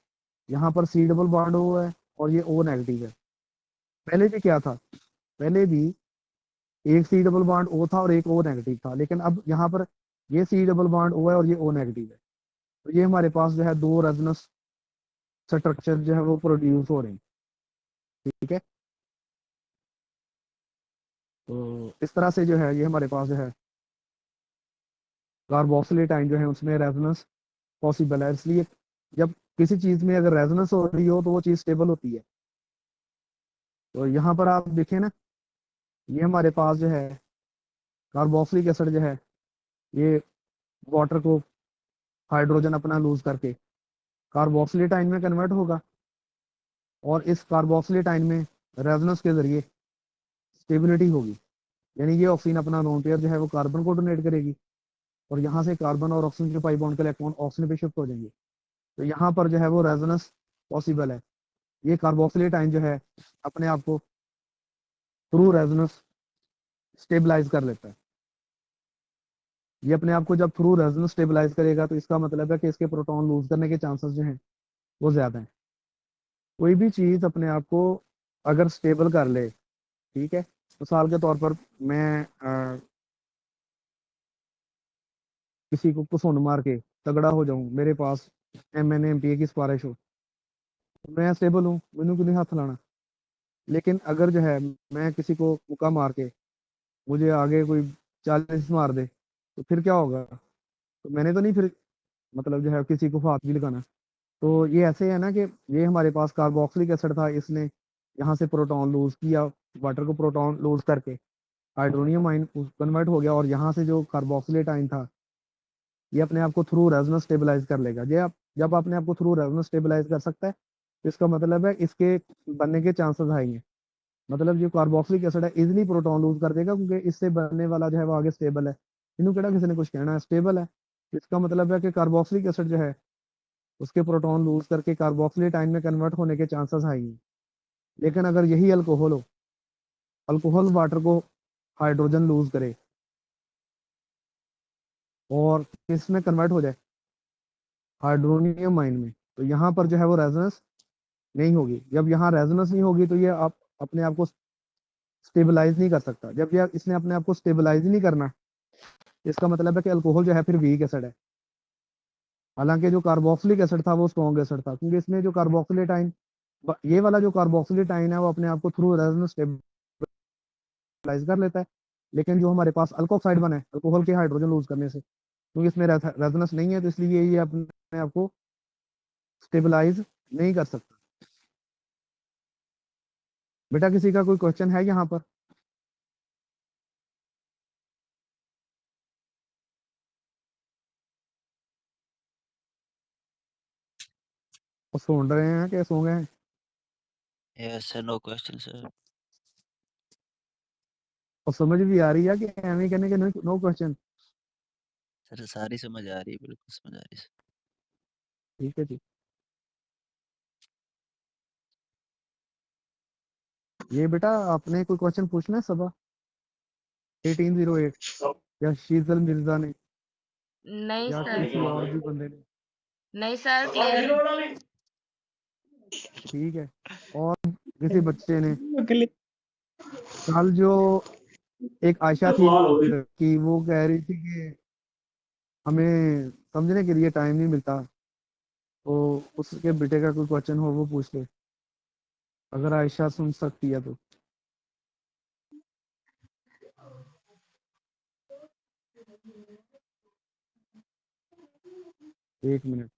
यहाँ पर सी डबल बॉन्ड हुआ है और ये ओ नेगेटिव है। पहले भी क्या था, पहले भी एक सी डबल बॉन्ड ओ था और एक ओ नेगेटिव था, लेकिन अब यहाँ पर ये सी डबल बॉन्ड ओ है और ये ओ नेगेटिव है। तो ये हमारे पास जो है दो रेजोनेंस स्ट्रक्चर जो है वो प्रोड्यूस हो रहे हैं। ठीक है, तो इस तरह से जो है ये हमारे पास जो है कार्बोक्सिलेट आयन जो है उसमें रेजोनेंस पॉसिबल है। इसलिए जब किसी चीज में अगर रेजोनेंस हो रही हो तो वो चीज स्टेबल होती है। तो यहाँ पर आप देखें ना, ये हमारे पास जो है कार्बोक्सिलिक एसिड जो है ये वाटर को हाइड्रोजन अपना लूज करके कार्बोक्सिलेट आयन में कन्वर्ट होगा, और इस कार्बोक्सिलेट आयन में रेजोनेंस के जरिए स्टेबिलिटी होगी। यानी ये ऑक्सीजन अपना लोन पेयर जो है वो कार्बन को डोनेट करेगी, और यहाँ से कार्बन और ऑक्सीजन के पाई बॉन्ड के इलेक्ट्रॉन ऑक्सीजन पे शिफ्ट हो जाएंगे। तो यहाँ पर जो है वो रेजोनेंस पॉसिबल है। ये कार्बोक्सिलेट आयन जो है अपने आप को थ्रू रेजोनेंस स्टेबलाइज कर लेता है। ये अपने आप को जब थ्रू रेजोनेंस स्टेबलाइज करेगा तो इसका मतलब है कि इसके प्रोटॉन लूज करने के चांसेस जो हैं वो ज्यादा हैं। कोई भी चीज अपने आप को अगर स्टेबल कर ले, ठीक है, मिसाल के तौर पर मैं किसी को कुसुन मार के तगड़ा हो जाऊं, मेरे पास MNA MPA की सिफारिश हो, तो मैं स्टेबल हूँ, मैंने क्यों नहीं हाथ लाना। लेकिन अगर जो है मैं किसी को मुक्का मार के मुझे आगे कोई 40 मार दे, तो फिर क्या होगा, तो मैंने तो नहीं फिर मतलब जो है किसी को हाथ भी लगाना। तो ये ऐसे है ना कि ये हमारे पास कार्बोक्सिलिक एसिड था, इसने यहाँ से प्रोटॉन लूज किया, वाटर को प्रोटॉन लूज करके हाइड्रोनियम आयन कन्वर्ट हो गया, और यहाँ से जो कार्बोक्सिलेट आयन था ये अपने आप को थ्रू रेजोनेंस स्टेबलाइज कर लेगा। ये आप जब अपने आप को थ्रू रेजोनेंस स्टेबलाइज कर सकता है तो इसका मतलब है इसके बनने के चांसेस हाई हैं। मतलब जो कार्बोक्सिलिक एसिड है इजिली प्रोटॉन लूज कर देगा, क्योंकि इससे बनने वाला जो है वो आगे स्टेबल है। इन्हों केड़ा किसी ने कुछ कहना है, स्टेबल है। तो इसका मतलब है कि कार्बोक्सिलिक एसिड जो है उसके प्रोटॉन लूज करके कार्बोक्सिलेट आयन में कन्वर्ट होने के चांसेस हाई हैं। लेकिन अगर यही अल्कोहल हो, अल्कोहल वाटर को हाइड्रोजन लूज करे और किसमें कन्वर्ट हो जाए, हाइड्रोनियम आयन में, तो यहाँ पर जो है वो रेजोनेंस नहीं होगी। जब यहाँ रेजोनेंस नहीं होगी तो ये आप अपने आप को स्टेबलाइज नहीं कर सकता। जब ये इसने अपने आप को स्टेबलाइज नहीं करना, इसका मतलब है कि अल्कोहल जो है फिर वीक एसिड है। हालांकि जो कार्बोक्सिलिक एसिड था वो स्ट्रॉन्ग एसिड था, क्योंकि इसमें जो कार्बोक्सिलेट आयन, ये वाला जो कार्बोक्सिलेट आयन है वो अपने आप को थ्रू रेजोनेंस स्टेबलाइज कर लेता है। लेकिन जो हमारे पास अल्कोक्साइड बना है अल्कोहल के हाइड्रोजन लूज करने से, क्योंकि इसमें रेजोनेंस नहीं है, तो इसलिए ये अपने आप को स्टेबलाइज नहीं कर सकता। बेटा किसी का कोई क्वेश्चन है यहाँ पर? वो सुन रहे हैं कि सो गए हैं? Yes, sir, no question, sir. और समझ भी आ रही है कि एम कहने के नो क्वेश्चन? सर सारी समझ आ रही है, बिल्कुल समझ आ रही है। ठीक है जी। ये बेटा आपने कोई क्वेश्चन पूछना है सबा 1808 या शीतल मिर्जा ने नहीं या सर, किसी और भी बंदे ने? नहीं सर, क्लियर है। ठीक है। और किसी बच्चे ने कल जो एक आयशा थी कि वो कह रही थी कि हमें समझने के लिए टाइम नहीं मिलता, तो उसके बेटे का कोई क्वेश्चन हो वो पूछ ले, अगर आयशा सुन सकती है तो। एक मिनट,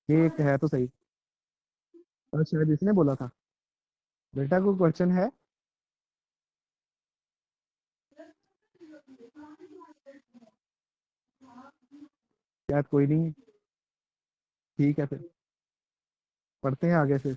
एक है तो सही। और शायद इसने बोला था बेटा कोई क्वेश्चन है। शायद कोई नहीं है। ठीक है फिर पढ़ते हैं आगे से।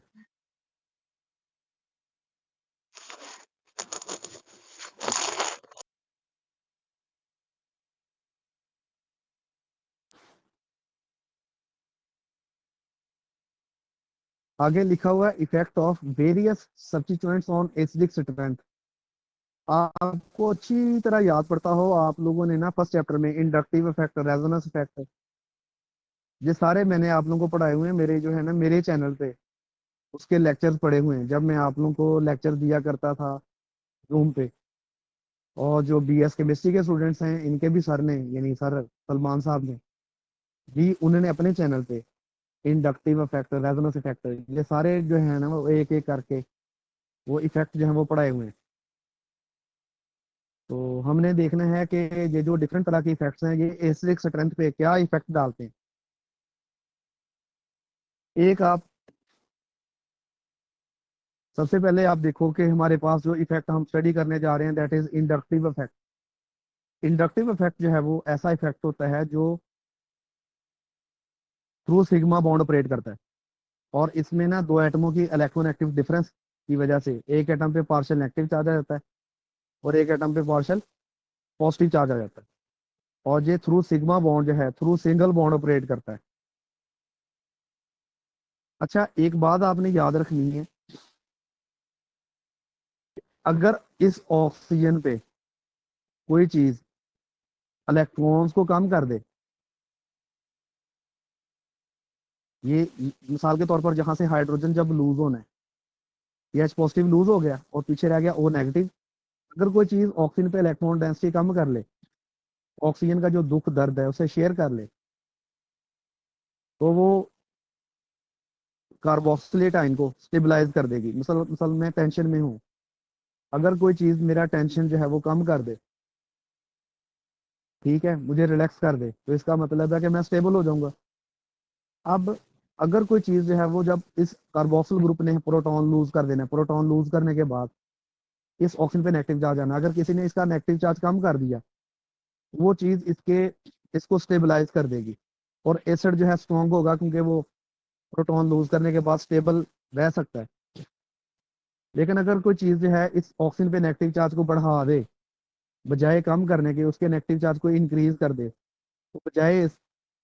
आगे लिखा हुआ है effect of various substituents on acidic strength. आपको अच्छी तरह याद पड़ता हो, आप लोगों ने ना फर्स्ट चैप्टर में इंडक्टिव इफेक्ट, रेजोनेंस इफेक्ट, ये सारे मैंने आप लोगों को पढ़ाए हुए हैं, मेरे जो है ना मेरे चैनल पे उसके लेक्चर्स पढ़े हुए हैं, जब मैं आप लोगों को लेक्चर दिया करता था जूम पे। और जो बीएस केमिस्ट्री के स्टूडेंट्स हैं इनके भी सर ने, यानी सर सलमान साहब ने भी, उन्होंने अपने चैनल पे इंडक्टिव इफेक्ट, रेजोनेंस इफेक्ट, ये सारे जो है ना वो एक एक करके वो इफेक्ट जो है वो पढ़ाए हुए हैं। तो हमने देखना है कि ये जो डिफरेंट तरह के इफेक्ट्स हैं ये एसिडिक स्ट्रेंथ पे क्या इफेक्ट डालते हैं। एक आप सबसे पहले आप देखो कि हमारे पास जो इफेक्ट हम स्टडी करने जा रहे हैं that is inductive effect. Inductive effect जो है वो ऐसा इफेक्ट होता है जो थ्रू सिग्मा बॉन्ड ऑपरेट करता है। और इसमें ना दो एटमों की इलेक्ट्रोनेगेटिव डिफरेंस की वजह से एक एटम पे पार्शियल नेगेटिव चार्ज आ जाता है और एक एटम पे पार्शियल पॉजिटिव चार्ज आ जाता है। और ये थ्रू सिग्मा बॉन्ड जो है थ्रू सिंगल बॉन्ड ऑपरेट करता है। अच्छा एक बात आपने याद रखनी है, अगर इस ऑक्सीजन पे कोई चीज इलेक्ट्रॉन्स को कम कर दे, ये मिसाल के तौर पर जहां से हाइड्रोजन जब लूज होना है, ये एच पॉजिटिव लूज हो गया और पीछे रह गया ओ नेगेटिव। अगर कोई चीज ऑक्सीजन पे इलेक्ट्रॉन डेंसिटी कम कर ले, ऑक्सीजन का जो दुख दर्द है उसे शेयर कर ले, तो वो कार्बोक्सिलेट आयन को स्टेबलाइज कर देगी। मिसल मिसल मैं टेंशन में हूँ, अगर कोई चीज मेरा टेंशन जो है वो कम कर दे, ठीक है, मुझे रिलैक्स कर दे, तो इसका मतलब है कि मैं स्टेबल हो जाऊंगा। अब अगर कोई चीज जो है वो जब इस कार्बोक्सिल ग्रुप ने प्रोटॉन लूज कर देना, प्रोटॉन लूज करने के बाद इस ऑक्सीजन पे नेगेटिव चार्ज आना, अगर किसी ने इसका नेगेटिव चार्ज कम कर दिया, वो चीज इसको स्टेबलाइज कर देगी और एसिड जो है स्ट्रॉन्ग होगा, क्योंकि वो प्रोटॉन लूज करने के बाद स्टेबल रह सकता है। लेकिन अगर कोई चीज जो है इस ऑक्सीजन पे नेगेटिव चार्ज को बढ़ा दे, बजाय कम करने के उसके नेगेटिव चार्ज को इंक्रीज कर दे, तो बजाय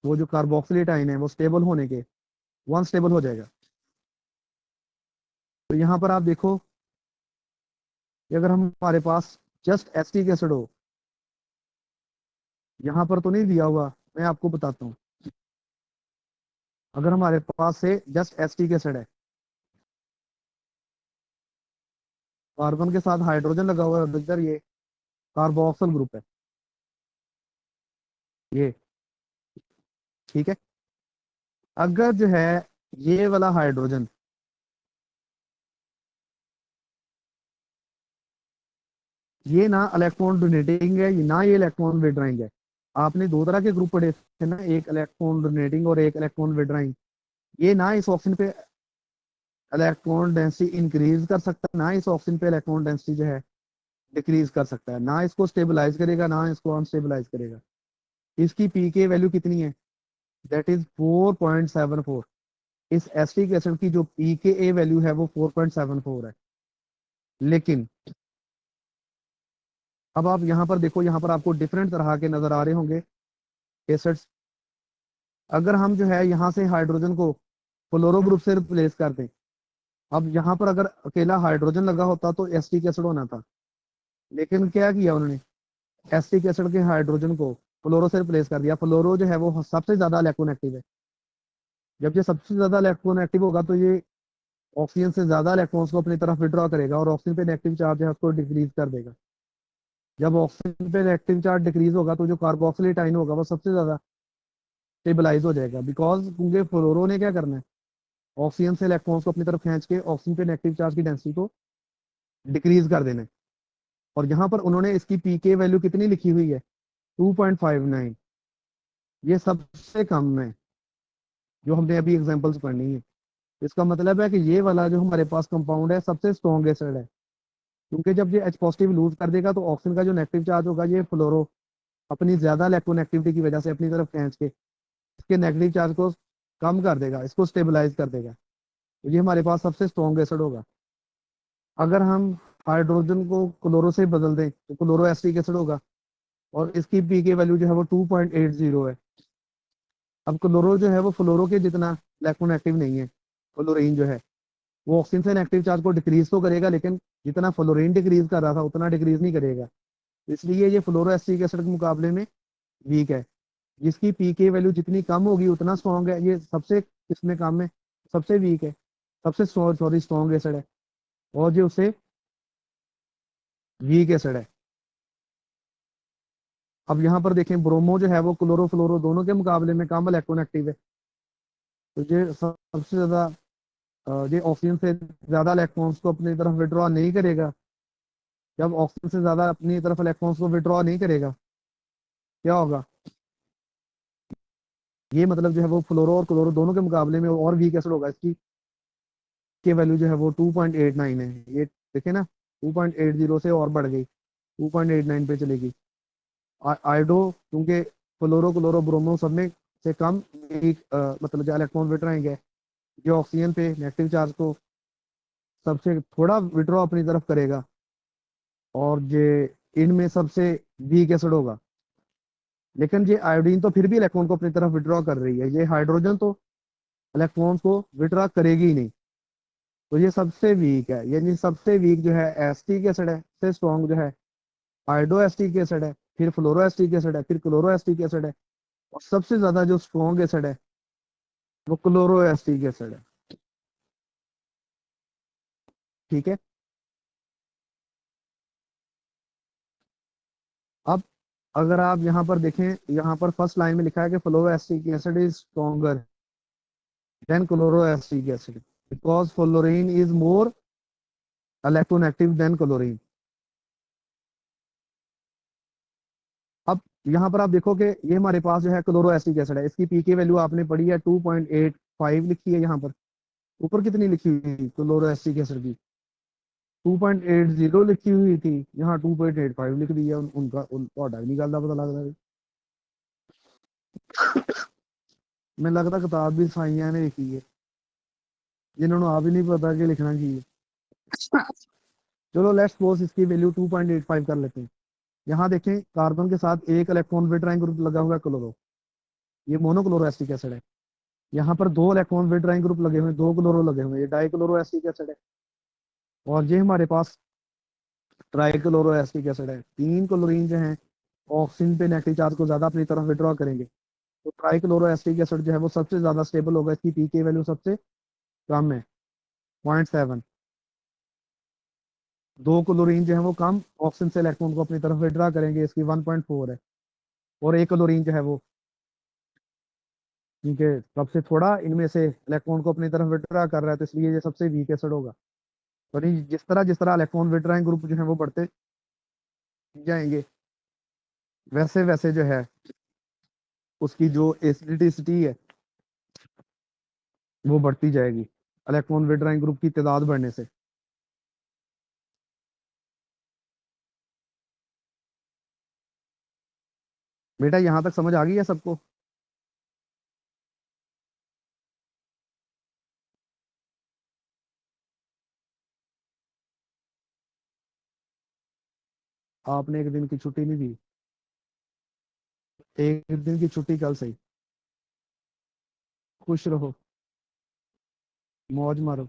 वो जो कार्बोक्सिलेट आयन है वो स्टेबल होने के वन स्टेबल हो जाएगा। तो यहाँ पर आप देखो कि अगर हमारे पास जस्ट एसिटिक एसिड हो, यहाँ पर तो नहीं दिया हुआ, मैं आपको बताता हूँ। अगर हमारे पास से जस्ट एसिटिक एसिड है, कार्बन के साथ हाइड्रोजन लगा हुआ है, इधर ये कार्बोक्सिल ग्रुप है ये, ठीक है। अगर जो है ये वाला हाइड्रोजन ये ना इलेक्ट्रॉन डोनेटिंग है ना ये इलेक्ट्रॉन विड्राइंग है। आपने दो तरह के ग्रुप पढ़े थे ना, एक इलेक्ट्रॉन डोनेटिंग और एक इलेक्ट्रॉन विड्राइंग। ये ना इस ऑप्शन पे इलेक्ट्रॉन डेंसिटी इंक्रीज कर सकता है, ना इस ऑप्शन पे इलेक्ट्रॉन डेंसिटी जो है डिक्रीज कर सकता है, ना इसको स्टेबलाइज करेगा ना इसको अनस्टेबलाइज करेगा। इसकी पी के वैल्यू कितनी है, दैट इज 4.74। इस एसिटिक एसिड की जो पी के ए वैल्यू है वो 4.74 है। लेकिन अब आप यहाँ पर देखो, यहाँ पर आपको डिफरेंट तरह के नजर आ रहे होंगे एसिड्स। अगर हम जो है यहाँ से हाइड्रोजन को फ्लोरो ग्रुप से रिप्लेस कर दें, अब यहाँ पर अगर अकेला हाइड्रोजन लगा होता तो एसिटिक एसिड होना था, लेकिन क्या किया उन्होंने, एसिटिक एसिड के हाइड्रोजन को फ्लोरो से रिप्लेस कर दिया। फ्लोरो जो है वो सबसे ज्यादा इलेक्ट्रोनेगेटिव है। जब ये सबसे ज्यादा इलेक्ट्रोनेगेटिव होगा तो ये ऑक्सीजन से ज्यादा इलेक्ट्रॉन्स को अपनी तरफ विड्रॉ करेगा और ऑक्सीजन पे नेगेटिव चार्ज है उसको डिक्रीज कर देगा। जब ऑक्सीजन पे नेगेटिव चार्ज डिक्रीज होगा तो जो कार्बोक्सिलेट आयन होगा वो सबसे ज्यादा स्टेबलाइज हो जाएगा, बिकॉज क्योंकि फ्लोरो ने क्या करना है, ऑक्सीजन से इलेक्ट्रॉन्स को अपनी तरफ खींच के ऑक्सीजन पे नेगेटिव चार्ज की डेंसिटी को डिक्रीज कर देना है। और यहाँ पर उन्होंने इसकी पीके वैल्यू कितनी लिखी हुई है, 2.59। ये सबसे कम है जो हमने अभी एग्जांपल्स पढ़नी है। इसका मतलब है कि ये वाला जो हमारे पास कंपाउंड है सबसे स्ट्रॉन्ग एसिड है, क्योंकि जब ये H पॉजिटिव लूज कर देगा तो ऑक्सीजन का जो नेगेटिव चार्ज होगा ये फ्लोरो अपनी ज्यादा इलेक्ट्रोनेगेटिविटी की वजह से अपनी तरफ खींच के इसके नेगेटिव चार्ज को कम कर देगा, इसको स्टेबलाइज कर देगा। तो ये हमारे पास सबसे स्ट्रॉन्ग एसिड होगा। अगर हम हाइड्रोजन को क्लोरो से बदल दें तो क्लोरो एसिटिक एसिड होगा और इसकी पीके वैल्यू जो है वो 2.80 है। अब क्लोरो जो है वो फ्लोरो के जितना इलेक्ट्रोनेगेटिव नहीं है। क्लोरीन जो है वो ऑक्सीजन से नेगेटिव चार्ज को डिक्रीज तो करेगा, लेकिन जितना फ्लोरीन डिक्रीज कर रहा था उतना डिक्रीज नहीं करेगा। इसलिए ये फ्लोरो एसिटिक एसिड के मुकाबले में वीक है। जिसकी पीके वैल्यू जितनी कम होगी उतना स्ट्रॉन्ग है। ये सबसे किसमें कम है, सबसे वीक है, सबसे सॉरी स्ट्रॉन्ग एसिड है, और जो उससे वीक एसिड है। अब यहाँ पर देखें ब्रोमो जो है वो क्लोरो फ्लोरो दोनों के मुकाबले में कम इलेक्ट्रोनेगेटिव है। तो ये सबसे ज्यादा ये ऑक्सीजन से ज्यादा इलेक्ट्रॉन्स को अपनी तरफ विड्रॉ नहीं करेगा। जब ऑक्सीजन से ज्यादा अपनी तरफ इलेक्ट्रॉन्स को विड्रॉ नहीं करेगा क्या होगा, ये मतलब जो है वो फ्लोरो और क्लोरो दोनों के मुकाबले में और वीक एसिड होगा। इसकी के वैल्यू जो है वो 2.89 है। ये देखे ना, 2.80 से और बढ़ गई, 2.89 पे चलेगी। आयोडो क्योंकि फ्लोरो क्लोरो ब्रोमो सब में से कम वीक मतलब जो इलेक्ट्रॉन विड्रॉ आएंगे, जो ऑक्सीजन पे नेगेटिव चार्ज को सबसे थोड़ा विड्रॉ अपनी तरफ करेगा, और ये इनमें सबसे वीक एसिड होगा। लेकिन ये आयोडीन तो फिर भी इलेक्ट्रॉन को अपनी तरफ विड्रॉ कर रही है, ये हाइड्रोजन तो इलेक्ट्रॉन को विड्रॉ करेगी ही नहीं। तो ये सबसे वीक है, यानी सबसे वीक जो है एसिटिक एसिड है, सबसे स्ट्रॉन्ग जो है आयोडो एसिटिक एसिड है, फिर फ्लोरो एसिटिक एसिड है, फिर क्लोरो एसिटिक एसिड है, और सबसे ज्यादा जो स्ट्रॉन्ग एसिड है वो क्लोरो एसिटिक एसिड है। ठीक है। अब अगर आप यहाँ पर देखें, यहाँ पर फर्स्ट लाइन में लिखा है कि fluoro acetic acid is stronger than chloro acetic acid because fluorine is more electronegative than chlorine. अब यहाँ पर आप देखो कि ये हमारे पास जो है क्लोरो एसिटिक एसिड है, इसकी पीके वैल्यू आपने पढ़ी है 2.85 लिखी है। यहाँ पर ऊपर कितनी लिखी हुई थी क्लोरो एसिटिक एसिड की, 2.80 लिखी हुई थी, यहाँ 2.85 लिख दी है। उनका नहीं गलता पता लग रहा है। मैं लगता किताब भी साइया ने लिखी है, जिन्होंने आप ही नहीं पता कि लिखना की है। चलो लेट्स सपोज इसकी वैल्यू 2.85 कर लेते हैं। यहाँ देखें कार्बन के साथ एक इलेक्ट्रॉन विड्रॉइंग ग्रुप लगा हुआ है क्लोरो, ये मोनोक्लोरो एसिटिक एसिड है। यहाँ पर दो इलेक्ट्रॉन विड्रॉइंग ग्रुप लगे हुए हैं, दो क्लोरो लगे हुए हैं, ये डाइक्लोरो एसिटिक एसिड है। और ये हमारे पास ट्राइक्लोरो एसिटिक एसिड है। तीन क्लोरीन जो है ऑक्सीजन पे नेगेटिव चार्ज को ज्यादा अपनी तरफ विड्रॉ करेंगे, तो ट्राइक्लोरो एसिटिक एसिड जो है वो सबसे ज्यादा स्टेबल होगा। इसकी पीके वैल्यू सबसे कम है, 0.7। दो क्लोरीन जो है वो कम ऑक्सीजन से इलेक्ट्रॉन को अपनी तरफ विड्रॉ करेंगे, इसकी 1.4 है। और एक क्लोरीन जो है वो क्योंकि सबसे थोड़ा इनमें से इलेक्ट्रॉन को अपनी तरफ विड्रॉ कर रहा है, तो इसलिए ये सबसे वीक एसिड होगा। तो नहीं, जिस तरह इलेक्ट्रॉन विड्रॉइंग ग्रुप जो है वो बढ़ते जाएंगे, वैसे वैसे जो है उसकी जो एसिडिटी है वो बढ़ती जाएगी इलेक्ट्रॉन विड्रॉइंग ग्रुप की तादाद बढ़ने से। बेटा यहाँ तक समझ आ गई है सबको? आपने एक दिन की छुट्टी नहीं दी, एक दिन की छुट्टी कल से ही। खुश रहो, मौज मारो।